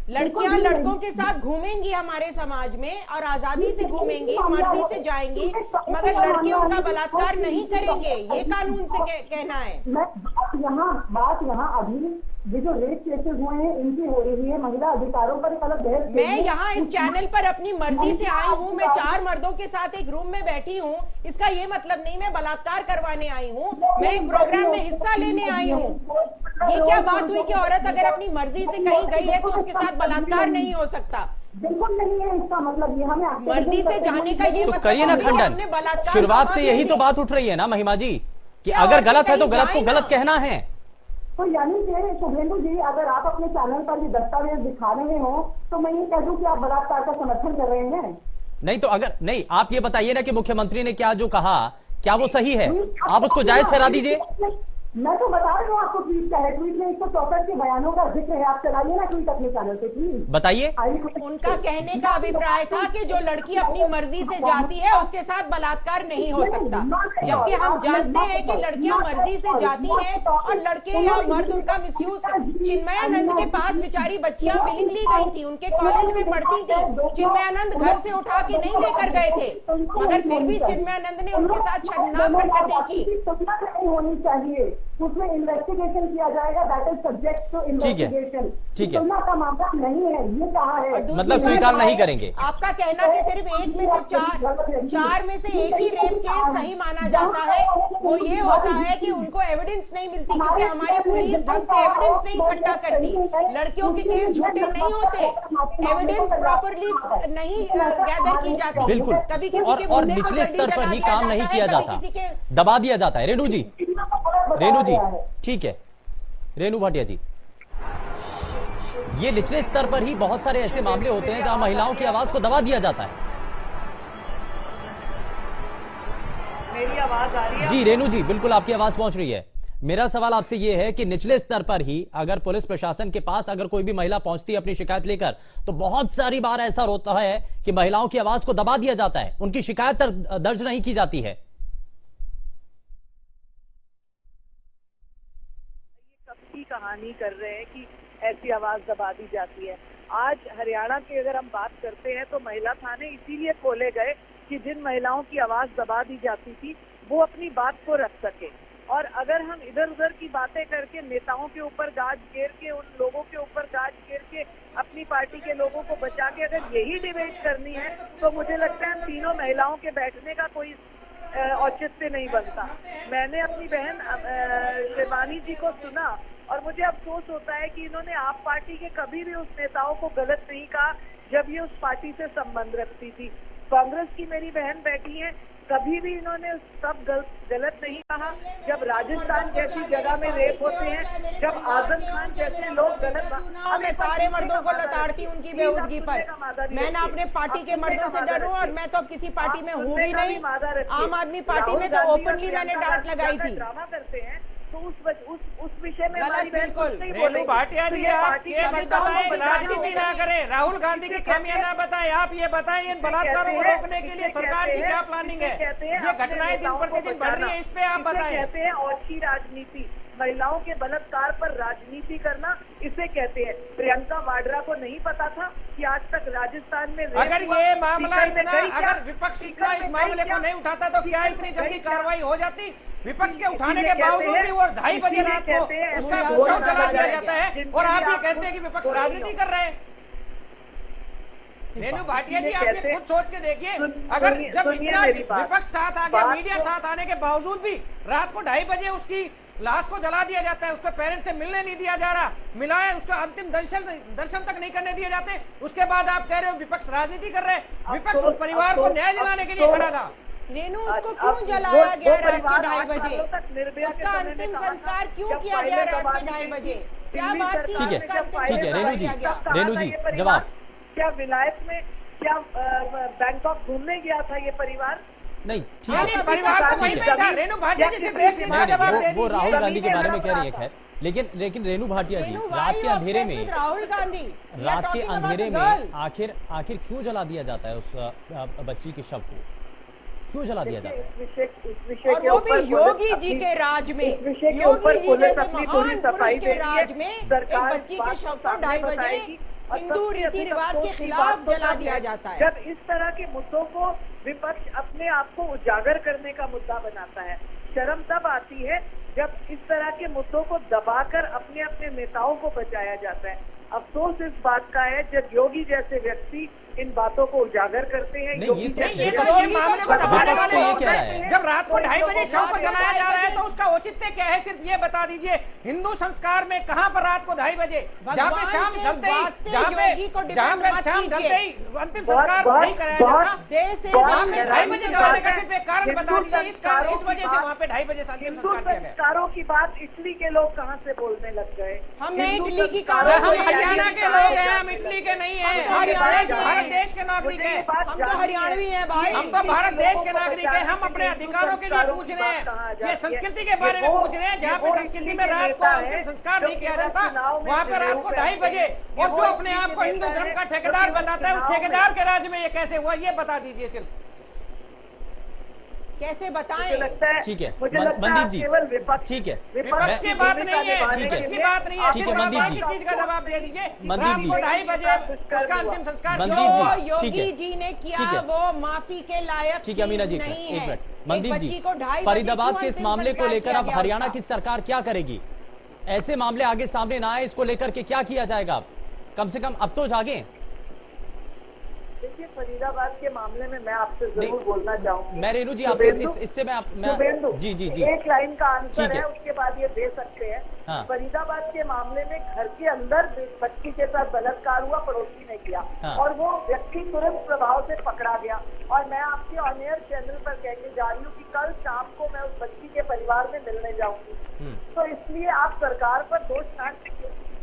लड़कियां लड़कों के साथ घूमेंगी हमारे समाज में और आजादी से घूमेंगी, मर्जी से जाएंगी, मगर लड़कियों का बलात्कार नहीं करेंगे, ये कानून से कहना है। बात यहाँ अभी ये जो रेप केसेस हुए हैं इनकी हो रही है, महिला अधिकारों पर एक अलग बहस। मैं यहाँ इस चैनल पर अपनी मर्जी से आई हूँ, मैं 4 मर्दों के साथ एक रूम में बैठी हूँ, इसका ये मतलब नहीं मैं बलात्कार करवाने आई हूँ, मैं एक प्रोग्राम में हिस्सा लेने आई हूँ। ये क्या बात हुई कि औरत अगर अपनी मर्जी से कहीं गई है तो उसके साथ बलात्कार नहीं हो सकता? बिल्कुल नहीं है, इसका मतलब ये हमें मर्जी से जाने का ये तो करिए ना खंडन। शुरुआत से यही तो बात उठ रही है ना महिमा जी कि अगर गलत है तो गलत को गलत कहना है। तो यानी कि शुभेंदु जी, अगर आप अपने चैनल पर ये दस्तावेज दिखा रहे हो तो मैं ये कह दूं कि आप बलात्कार का समर्थन कर रहे हैं। नहीं तो अगर नहीं, आप ये बताइए ना कि मुख्यमंत्री ने क्या जो कहा क्या वो सही है? आप उसको जायज ठहरा दीजिए। मैं तो बता रही हूँ आपको ट्वीट क्या है, ट्वीट में 164 के बयानों का जिक्र है, आप चलाइए ना ट्वीट अपने चैनल पे प्लीज। बताइए। उनका कहने का अभिप्राय था कि जो लड़की अपनी मर्जी से जाती है उसके साथ बलात्कार नहीं हो सकता, जबकि हम जानते हैं कि लड़कियां मर्जी से जाती हैं और लड़के या मर्द उनका मिसयूज। चिन्मयानंद के पास बेचारी बच्चियां विलिंगली गई थी, उनके कॉलेज में पढ़ती थी, चिन्मयानंद घर से उठा के नहीं लेकर गए थे, मगर फिर भी चिन्मयानंद ने उनके साथ शर्मनाक हरकतें की। होनी चाहिए, उसमें इन्वेस्टिगेशन किया जाएगा, that is subject to investigation. ठीक है, तुलना का मामला नहीं है, ये कहा है, मतलब स्वीकार नहीं करेंगे। आपका कहना कि सिर्फ 1 में से 4 में से 1 ही रेप केस सही माना जाता है, वो ये होता है कि उनको एविडेंस नहीं मिलती, क्योंकि हमारी पुलिस ढंग से एविडेंस नहीं इकट्ठा करती, लड़कियों के केस झूठे नहीं होते, एविडेंस प्रॉपरली नहीं गैदर की जाती। बिल्कुल, कभी किसी और निचले स्तर पर ही काम नहीं किया जाता, दबा दिया जाता है। रेणु जी, रेणु जी, ठीक है, रेणु भाटिया जी, ये निचले स्तर पर ही बहुत सारे ऐसे मामले होते हैं जहां महिलाओं की आवाज को दबा दिया जाता है। मेरी आवाज आ रही है? जी रेणु जी, बिल्कुल आपकी आवाज पहुंच रही है। मेरा सवाल आपसे यह है कि निचले स्तर पर ही अगर पुलिस प्रशासन के पास अगर कोई भी महिला पहुंचती है अपनी शिकायत लेकर, तो बहुत सारी बार ऐसा होता है कि महिलाओं की आवाज को दबा दिया जाता है, उनकी शिकायत दर्ज नहीं की जाती है। कब की कहानी कर रहे हैं कि ऐसी आवाज दबा दी जाती है। आज हरियाणा की अगर हम बात करते हैं तो महिला थाने इसीलिए खोले गए कि जिन महिलाओं की आवाज दबा दी जाती थी वो अपनी बात को रख सके। और अगर हम इधर उधर की बातें करके नेताओं के ऊपर गाज घेर के, उन लोगों के ऊपर गाज घेर के अपनी पार्टी के लोगों को बचा के अगर यही डिबेट करनी है तो मुझे लगता है तीनों महिलाओं के बैठने का कोई औचित्य नहीं बनता। मैंने अपनी बहन शिवानी जी को सुना और मुझे अफसोस होता है कि इन्होंने आप पार्टी के कभी भी उस नेताओं को गलत नहीं कहा जब ये उस पार्टी से संबंध रखती थी। कांग्रेस की मेरी बहन बैठी है, कभी भी इन्होंने सब गलत नहीं कहा। जब राजस्थान जैसी जगह में रेप होते हैं, जब आजम खान जैसे लोग गलत, मैं सारे मर्दों को लताड़ती उनकी बेहूदगी पर। मैं ना अपने पार्टी के मर्दों से डरूं और मैं तो किसी पार्टी में हूँ भी नहीं। आम आदमी पार्टी में तो ओपनली मैंने डांट लगाई थी। ड्रामा करते हैं तो उस विषय में बिल्कुल रेणु भाटिया जी, आप ये बताएं, राजनीति ना करें, राहुल गांधी की खामियां ना बताएं, आप ये बताएं इन बलात्कारों को रोकने के लिए सरकार की क्या प्लानिंग है? ये घटनाएं दिन प्रतिदिन बढ़ रही है, इस पे आप बताएं। कहते हैं और की राजनीति, महिलाओं के बलात्कार पर राजनीति करना, इसे कहते हैं। प्रियंका वाड्रा को नहीं पता था कि आज तक राजस्थान में अगर ये मामला इतना, अगर विपक्ष इतना इस मामले को नहीं उठाता तो क्या इतनी जल्दी कार्रवाई हो जाती? विपक्ष के उठाने के बावजूद भी वो 2:30 बजे रात को उसका भूषण जला दिया जाता है और आप ये कहते हैं कि विपक्ष राजनीति कर रहे हैं। रेणु भाटिया जी, आप ये खुद सोच के देखिए, अगर जब इतना विपक्ष साथ आ गया, मीडिया साथ आने के बावजूद भी रात को 2:30 बजे उसकी लाश को जला दिया जाता है, उसके पेरेंट्स से मिलने नहीं दिया जा रहा, मिलाए उसका अंतिम दर्शन तक नहीं करने दिए जाते, उसके बाद आप कह रहे हो विपक्ष राजनीति कर रहे हैं। विपक्ष उस परिवार को न्याय दिलाने के लिए खड़ा था। रेणु, उसको क्यों जलाया गया रात के 2:30 बजे? उसका अंतिम संस्कार क्यों किया गया रात के 2:30 बजे? क्या बात थी? ठीक है रेणु जी जवाब। क्या विलायत में, क्या बैंकॉक घूमने गया था ये परिवार? नहीं, ठीक है, रेणु भाटिया जी वो राहुल गांधी के बारे में कह रही है, लेकिन रेणु भाटिया जी, रात के अंधेरे में, राहुल गांधी, रात के अंधेरे में आखिर क्यों जला दिया जाता है उस बच्ची के शव को? क्यों जला दिया जाता है? इस विषय के ऊपर योगी जी के राज में, इस विषय के ऊपर पुलिस अपनी पूरी सफाई दे रही है। में सरकार बच्ची के शव को 2:30 बजे हिंदू रीति रिवाज के खिलाफ जला दिया जाता है। जब इस तरह के मुद्दों को विपक्ष अपने आप को उजागर करने का मुद्दा बनाता है, शर्म तब आती है जब इस तरह के मुद्दों को दबाकर अपने अपने नेताओं को बचाया जाता है। अफसोस इस बात का है जब योगी जैसे व्यक्ति इन बातों को उजागर करते हैं। जब रात को 2:30 बजे शव को जलाया जा रहा है तो उसका औचित्य क्या है? सिर्फ ये बता दीजिए, हिंदू संस्कार में कहाँ पर रात को 2:30 बजे, जहाँ पे शाम ढलते ही, जहाँ पे शाम ढलते ही अंतिम संस्कार नहीं कराया जाता, वहाँ पे 2:30 बजे जलाने का सिर्फ एक कारण बता दीजिए। इस वजह से वहाँ पे 2:30 बजे हिंदू संस्कारों की बात इटली के लोग कहाँ से बोलने लग गए? हम इटली की हरियाणा के लोग हैं, हम इटली के नहीं है, देश के नागरिक हैं। हम तो हरियाणवी हैं भाई, हम तो भारत देश के नागरिक हैं। हम अपने अधिकारों के लिए पूछ रहे हैं, ये संस्कृति के बारे में पूछ रहे हैं। जहाँ पे संस्कृति में रात को अंतिम संस्कार नहीं किया जाता, वहाँ पे रात को 2:30 बजे, और जो अपने आप को हिंदू धर्म का ठेकेदार बताता है, उस ठेकेदार के राज्य में ये कैसे हुआ, ये बता दीजिए सिर्फ। कैसे बताएं? लगता है, ठीक है मनदीप जी, ठीक है, विपक्ष की बात नहीं है, इसकी बात नहीं है, ठीक है मनदीप जी, चीज का जवाब दे दीजिए। मनदीप जी, 2:30 बजे उसका अंतिम संस्कार योगी जी ने किया वो माफी के लायक। ठीक है अमीना जी, एक मिनट। मनदीप जी, फरीदाबाद के इस मामले को लेकर अब हरियाणा की सरकार क्या करेगी? ऐसे मामले आगे सामने ना आए, इसको लेकर के क्या किया जाएगा? कम से कम अब तो जागे। देखिए, फरीदाबाद के मामले में मैं आपसे जरूर बोलना चाहूंगी। मैं रेणु जी आपसे इससे मैं जी एक लाइन का आंसर है, उसके बाद ये दे सकते हैं। हाँ। फरीदाबाद के मामले में घर के अंदर बच्ची के साथ बलात्कार हुआ, पड़ोसी ने किया। हाँ। और वो व्यक्ति तुरंत प्रभाव से पकड़ा गया। और मैं आपके ऑन एयर चैनल पर कहने जा रही हूँ कि कल शाम को मैं उस बच्ची के परिवार में मिलने जाऊंगी। तो इसलिए आप सरकार पर दोष ना,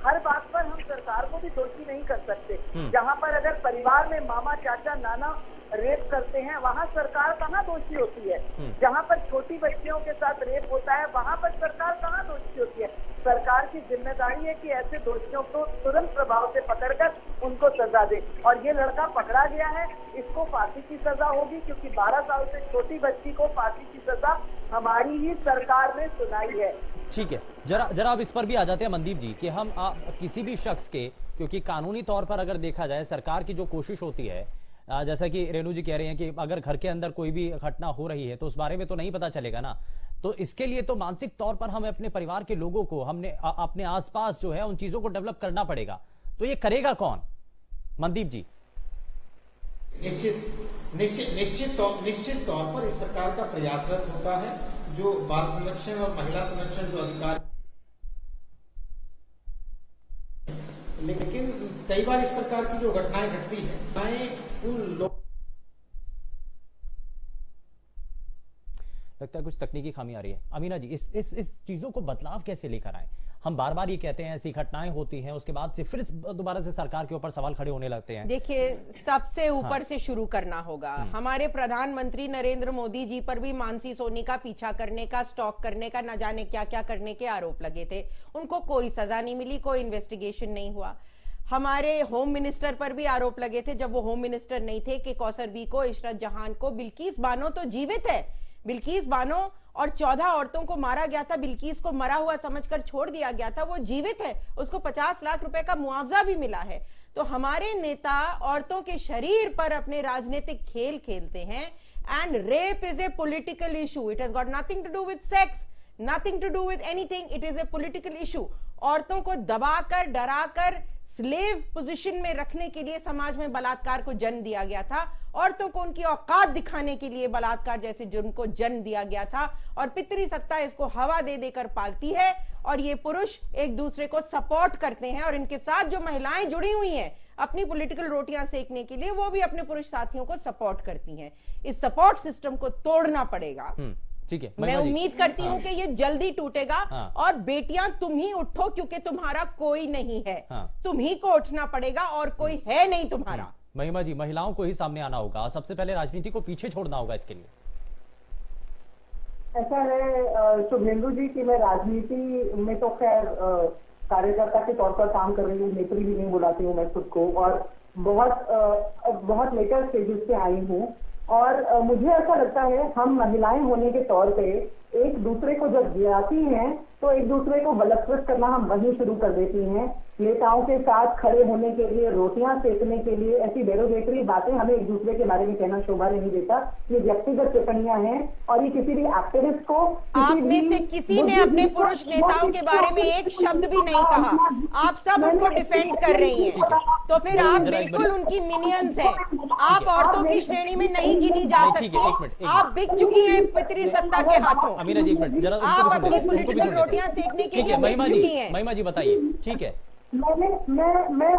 हर बात पर हम सरकार को भी दोषी नहीं कर सकते। जहाँ पर अगर परिवार में मामा, चाचा, नाना रेप करते हैं वहाँ सरकार कहाँ दोषी होती है? जहाँ पर छोटी बच्चियों के साथ रेप होता है वहाँ पर सरकार कहाँ दोषी होती है? सरकार की जिम्मेदारी है कि ऐसे दोषियों को तुरंत प्रभाव से पकड़कर उनको सजा दे। और ये लड़का पकड़ा गया है, इसको फांसी की सजा होगी, क्योंकि 12 साल से छोटी बच्ची को फांसी की सजा हमारी ही सरकार ने सुनाई है। ठीक है, जरा अब इस पर भी आ जाते हैं मनदीप जी कि हम किसी भी शख्स के, क्योंकि कानूनी तौर पर अगर देखा जाए सरकार की जो कोशिश होती है, जैसा कि रेणु जी कह रहे हैं कि अगर घर के अंदर कोई भी घटना हो रही है तो उस बारे में तो नहीं पता चलेगा ना, तो इसके लिए तो मानसिक तौर पर हमें अपने परिवार के लोगों को, हमने अपने आसपास जो है उन चीजों को डेवलप करना पड़ेगा। तो ये करेगा कौन, मनदीप जी? निश्चित तौर पर इस प्रकार का प्रयासरत होता है जो बाल संरक्षण और महिला संरक्षण जो अधिकार, लेकिन कई बार इस प्रकार की जो घटनाएं घटती है उन लोग, लगता है कुछ तकनीकी खामी आ रही है। अमीना जी, इस चीजों को बदलाव कैसे लेकर आए? हम बार बार ये कहते हैं ऐसी घटनाएं होती हैं, उसके बाद से फिर दोबारा से सरकार के ऊपर सवाल खड़े होने लगते हैं। देखिए, सबसे ऊपर से शुरू करना होगा। हमारे प्रधानमंत्री नरेंद्र मोदी जी पर भी मानसी सोनी का पीछा करने का, स्टॉक करने का, न जाने क्या क्या करने के आरोप लगे थे। उनको कोई सजा नहीं मिली, कोई इन्वेस्टिगेशन नहीं हुआ। हमारे होम मिनिस्टर पर भी आरोप लगे थे जब वो होम मिनिस्टर नहीं थे कि कौसर बी को, इशरत जहान को, बिल्किस बानो तो जीवित है, बिल्किस बानो और 14 औरतों को मारा गया था, बिल्किस को मरा हुआ समझकर छोड़ दिया गया था, वो जीवित है, उसको 50 लाख रुपए का मुआवजा भी मिला है। तो हमारे नेता औरतों के शरीर पर अपने राजनीतिक खेल खेलते हैं। And rape is a political issue, it has got nothing to do with sex, nothing to do with anything, it is a political issue. औरतों को दबाकर, डराकर, स्लेव पोजीशन में रखने के लिए समाज में बलात्कार को जन्म दिया गया था। औरतों को उनकी औकात दिखाने के लिए बलात्कार जैसे जुर्म को जन्म दिया गया था। और पितरी सत्ता इसको हवा दे देकर पालती है और ये पुरुष एक दूसरे को सपोर्ट करते हैं। और इनके साथ जो महिलाएं जुड़ी हुई हैं अपनी पॉलिटिकल रोटियां सेकने के लिए, वो भी अपने पुरुष साथियों को सपोर्ट करती हैं। इस सपोर्ट सिस्टम को तोड़ना पड़ेगा। ठीक है, मैं उम्मीद करती हूं कि ये जल्दी टूटेगा। और बेटियां, तुम ही उठो, क्योंकि तुम्हारा कोई नहीं है। तुम ही को उठना पड़ेगा और कोई है नहीं तुम्हारा। महिमा जी, महिलाओं को ही सामने आना होगा, सबसे पहले राजनीति को पीछे छोड़ना होगा इसके लिए। ऐसा है शुभेंदु जी कि मैं राजनीति में तो खैर कार्यकर्ता के तौर पर काम कर रही हूँ, नेत्री भी नहीं बुलाती हूँ मैं खुद को, और बहुत लेटर स्टेजेस पे आई हूँ। और मुझे ऐसा लगता है हम महिलाएं होने के तौर पे एक दूसरे को जब गिराती हैं तो एक दूसरे को बलत्कृत करना हम वहीं शुरू कर देती हैं। नेताओं के साथ खड़े होने के लिए, रोटियां सेकने के लिए ऐसी डेरोगेटरी बातें हमें एक दूसरे के बारे में कहना शोभा नहीं देता। ये व्यक्तिगत टिप्पणियां हैं और ये किसी भी एक्टिविस्ट को, आप में से किसी ने अपने पुरुष नेताओं के बारे में एक शब्द भी नहीं कहा। आप सब उनको डिफेंड कर रही हैं, तो फिर आप बिल्कुल उनकी मिनियंस हैं। आप औरतों की श्रेणी में नहीं गिनी जा सकती। आप बिक चुकी हैं पितरी सत्ता के हाथों। अमीना जी, एक मिनट, जरा आप अपनी पॉलिटिकल रोटियां सेकने के लिए महिमा जी बताइए। ठीक है, मैं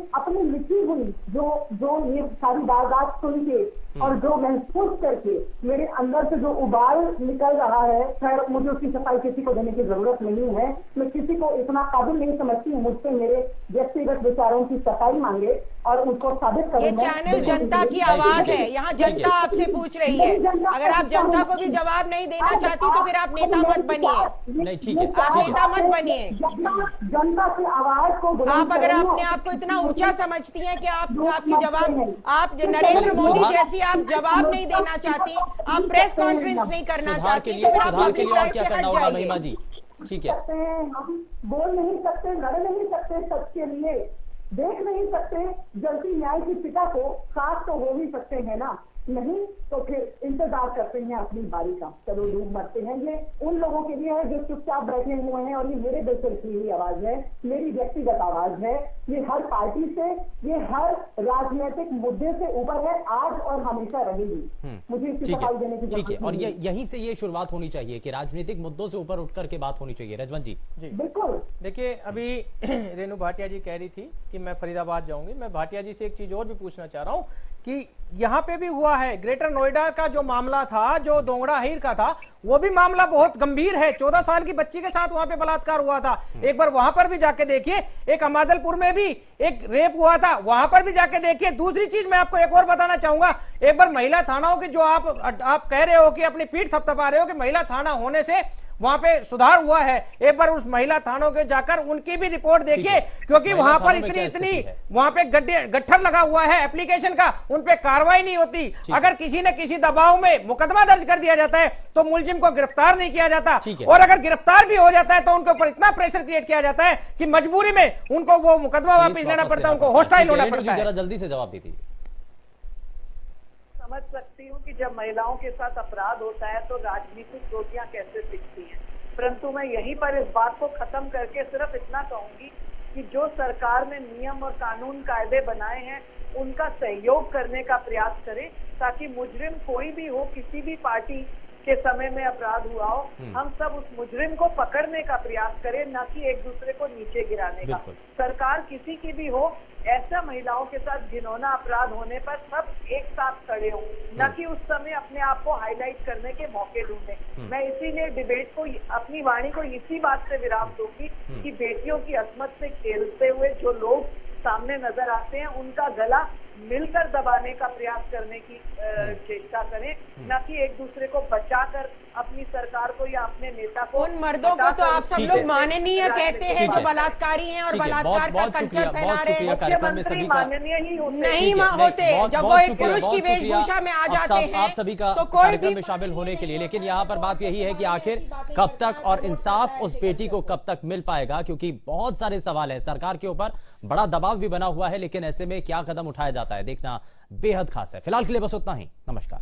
अपनी लिखी हुई जो ये सारी बात सुन के और जो महसूस करके मेरे अंदर से जो उबाल निकल रहा है, खैर मुझे उसकी सफाई किसी को देने की जरूरत नहीं है। मैं किसी को इतना काबिल नहीं समझती हूँ मुझसे मेरे व्यक्तिगत विचारों की सफाई मांगे और उसको साबित करें। ये चैनल जनता की आवाज है, यहाँ जनता आपसे पूछ रही है। अगर आप जनता को भी जवाब नहीं देना चाहती तो फिर आप नेता मत बनिए। नहीं, ठीक है, आप नेता मत बनिए। जनता की आवाज को आप अगर अपने आप को इतना ऊंचा समझती हैं कि आपकी जवाब, आप नरेंद्र मोदी जैसी आप जवाब नहीं देना चाहती, आप प्रेस कॉन्फ्रेंस नहीं करना चाहती, तो फिर आप पब्लिक लाइफ से हट जाइए। महिमा जी, ठीक है, हम बोल नहीं सकते, लड़ नहीं सकते सच के लिए, देख नहीं सकते जल्दी न्याय की पिता को, साथ तो हो ही सकते हैं ना, नहीं तो फिर इंतजार करते हैं अपनी बारी का, चलो डूब मरते हैं। ये उन लोगों के लिए है जो चुपचाप बैठे हुए हैं और ये मेरे दिल से निकली हुई आवाज है, मेरी व्यक्तिगत आवाज है। ये हर पार्टी से, ये हर राजनीतिक मुद्दे से ऊपर है, आज और हमेशा रहेगी। मुझे इसकी सफाई देने की ठीक है, और यहीं से ये शुरुआत होनी चाहिए कि राजनीतिक मुद्दों से ऊपर उठकर के बात होनी चाहिए। रजवंत जी, बिल्कुल। देखिए, अभी रेणु भाटिया जी कह रही थी कि मैं फरीदाबाद जाऊंगी। मैं भाटिया जी से एक चीज और भी पूछना चाह रहा हूं कि यहाँ पे भी हुआ है। ग्रेटर नोएडा का जो मामला था, जो दोंगड़ा हीर का था, वो भी मामला बहुत गंभीर है। 14 साल की बच्ची के साथ वहां पे बलात्कार हुआ था। एक बार वहां पर भी जाके देखिए। एक अमादलपुर में भी एक रेप हुआ था, वहां पर भी जाके देखिए। दूसरी चीज मैं आपको एक और बताना चाहूंगा, एक बार महिला थानाओं की जो आप कह रहे हो कि अपनी पीठ थपथपा रहे हो कि महिला थाना होने से वहां पे सुधार हुआ है, एक बार उस महिला थानों के जाकर उनकी भी रिपोर्ट देखिए, क्योंकि वहां पर इतनी वहां पे गट्ठर लगा हुआ है एप्लीकेशन का, उन पे कार्रवाई नहीं होती। अगर किसी न किसी दबाव में मुकदमा दर्ज कर दिया जाता है तो मुलजिम को गिरफ्तार नहीं किया जाता, और अगर गिरफ्तार भी हो जाता है तो उनके ऊपर इतना प्रेशर क्रिएट किया जाता है कि मजबूरी में उनको वो मुकदमा वापस लेना पड़ता है, उनको हॉस्टाइल होना पड़ता है। जरा जल्दी से जवाब दीजिए। समझ सकती हूँ कि जब महिलाओं के साथ अपराध होता है तो राजनीतिक रोटियां कैसे दिखती हैं, परंतु मैं यहीं पर इस बात को खत्म करके सिर्फ इतना कहूंगी कि जो सरकार ने नियम और कानून कायदे बनाए हैं उनका सहयोग करने का प्रयास करें, ताकि मुजरिम कोई भी हो, किसी भी पार्टी के समय में अपराध हुआ हो, हम सब उस मुजरिम को पकड़ने का प्रयास करें, न कि एक दूसरे को नीचे गिराने का। सरकार किसी की भी हो, ऐसा महिलाओं के साथ घिनौना अपराध होने पर सब एक साथ खड़े हो, न कि उस समय अपने आप को हाईलाइट करने के मौके ढूंढे। मैं इसीलिए डिबेट को, अपनी वाणी को इसी बात से विराम दूंगी कि बेटियों की असमत से खेलते हुए जो लोग सामने नजर आते हैं उनका गला मिलकर दबाने का प्रयास करने की चेष्टा करें, न कि एक दूसरे को बचाकर अपनी सरकार को या अपने नेता को। उन मर्दों को तो आप सब लोग माननीय कहते हैं जो बलात्कारी हैं और बलात्कार का कल्चर फैला रहे हैं। मुख्यमंत्री माननीय ही नहीं होते, जब वो एक पुरुष की वेशभूषा में आ जाते हैं। आप सभी का कार्यक्रम में शामिल होने के लिए, लेकिन यहाँ पर बात यही है कि आखिर कब तक और इंसाफ उस बेटी को कब तक मिल पाएगा, क्योंकि बहुत सारे सवाल है, सरकार के ऊपर बड़ा दबाव भी बना हुआ है, लेकिन ऐसे में क्या कदम उठाया जाता है देखना बेहद खास है। फिलहाल के लिए बस उतना ही। नमस्कार।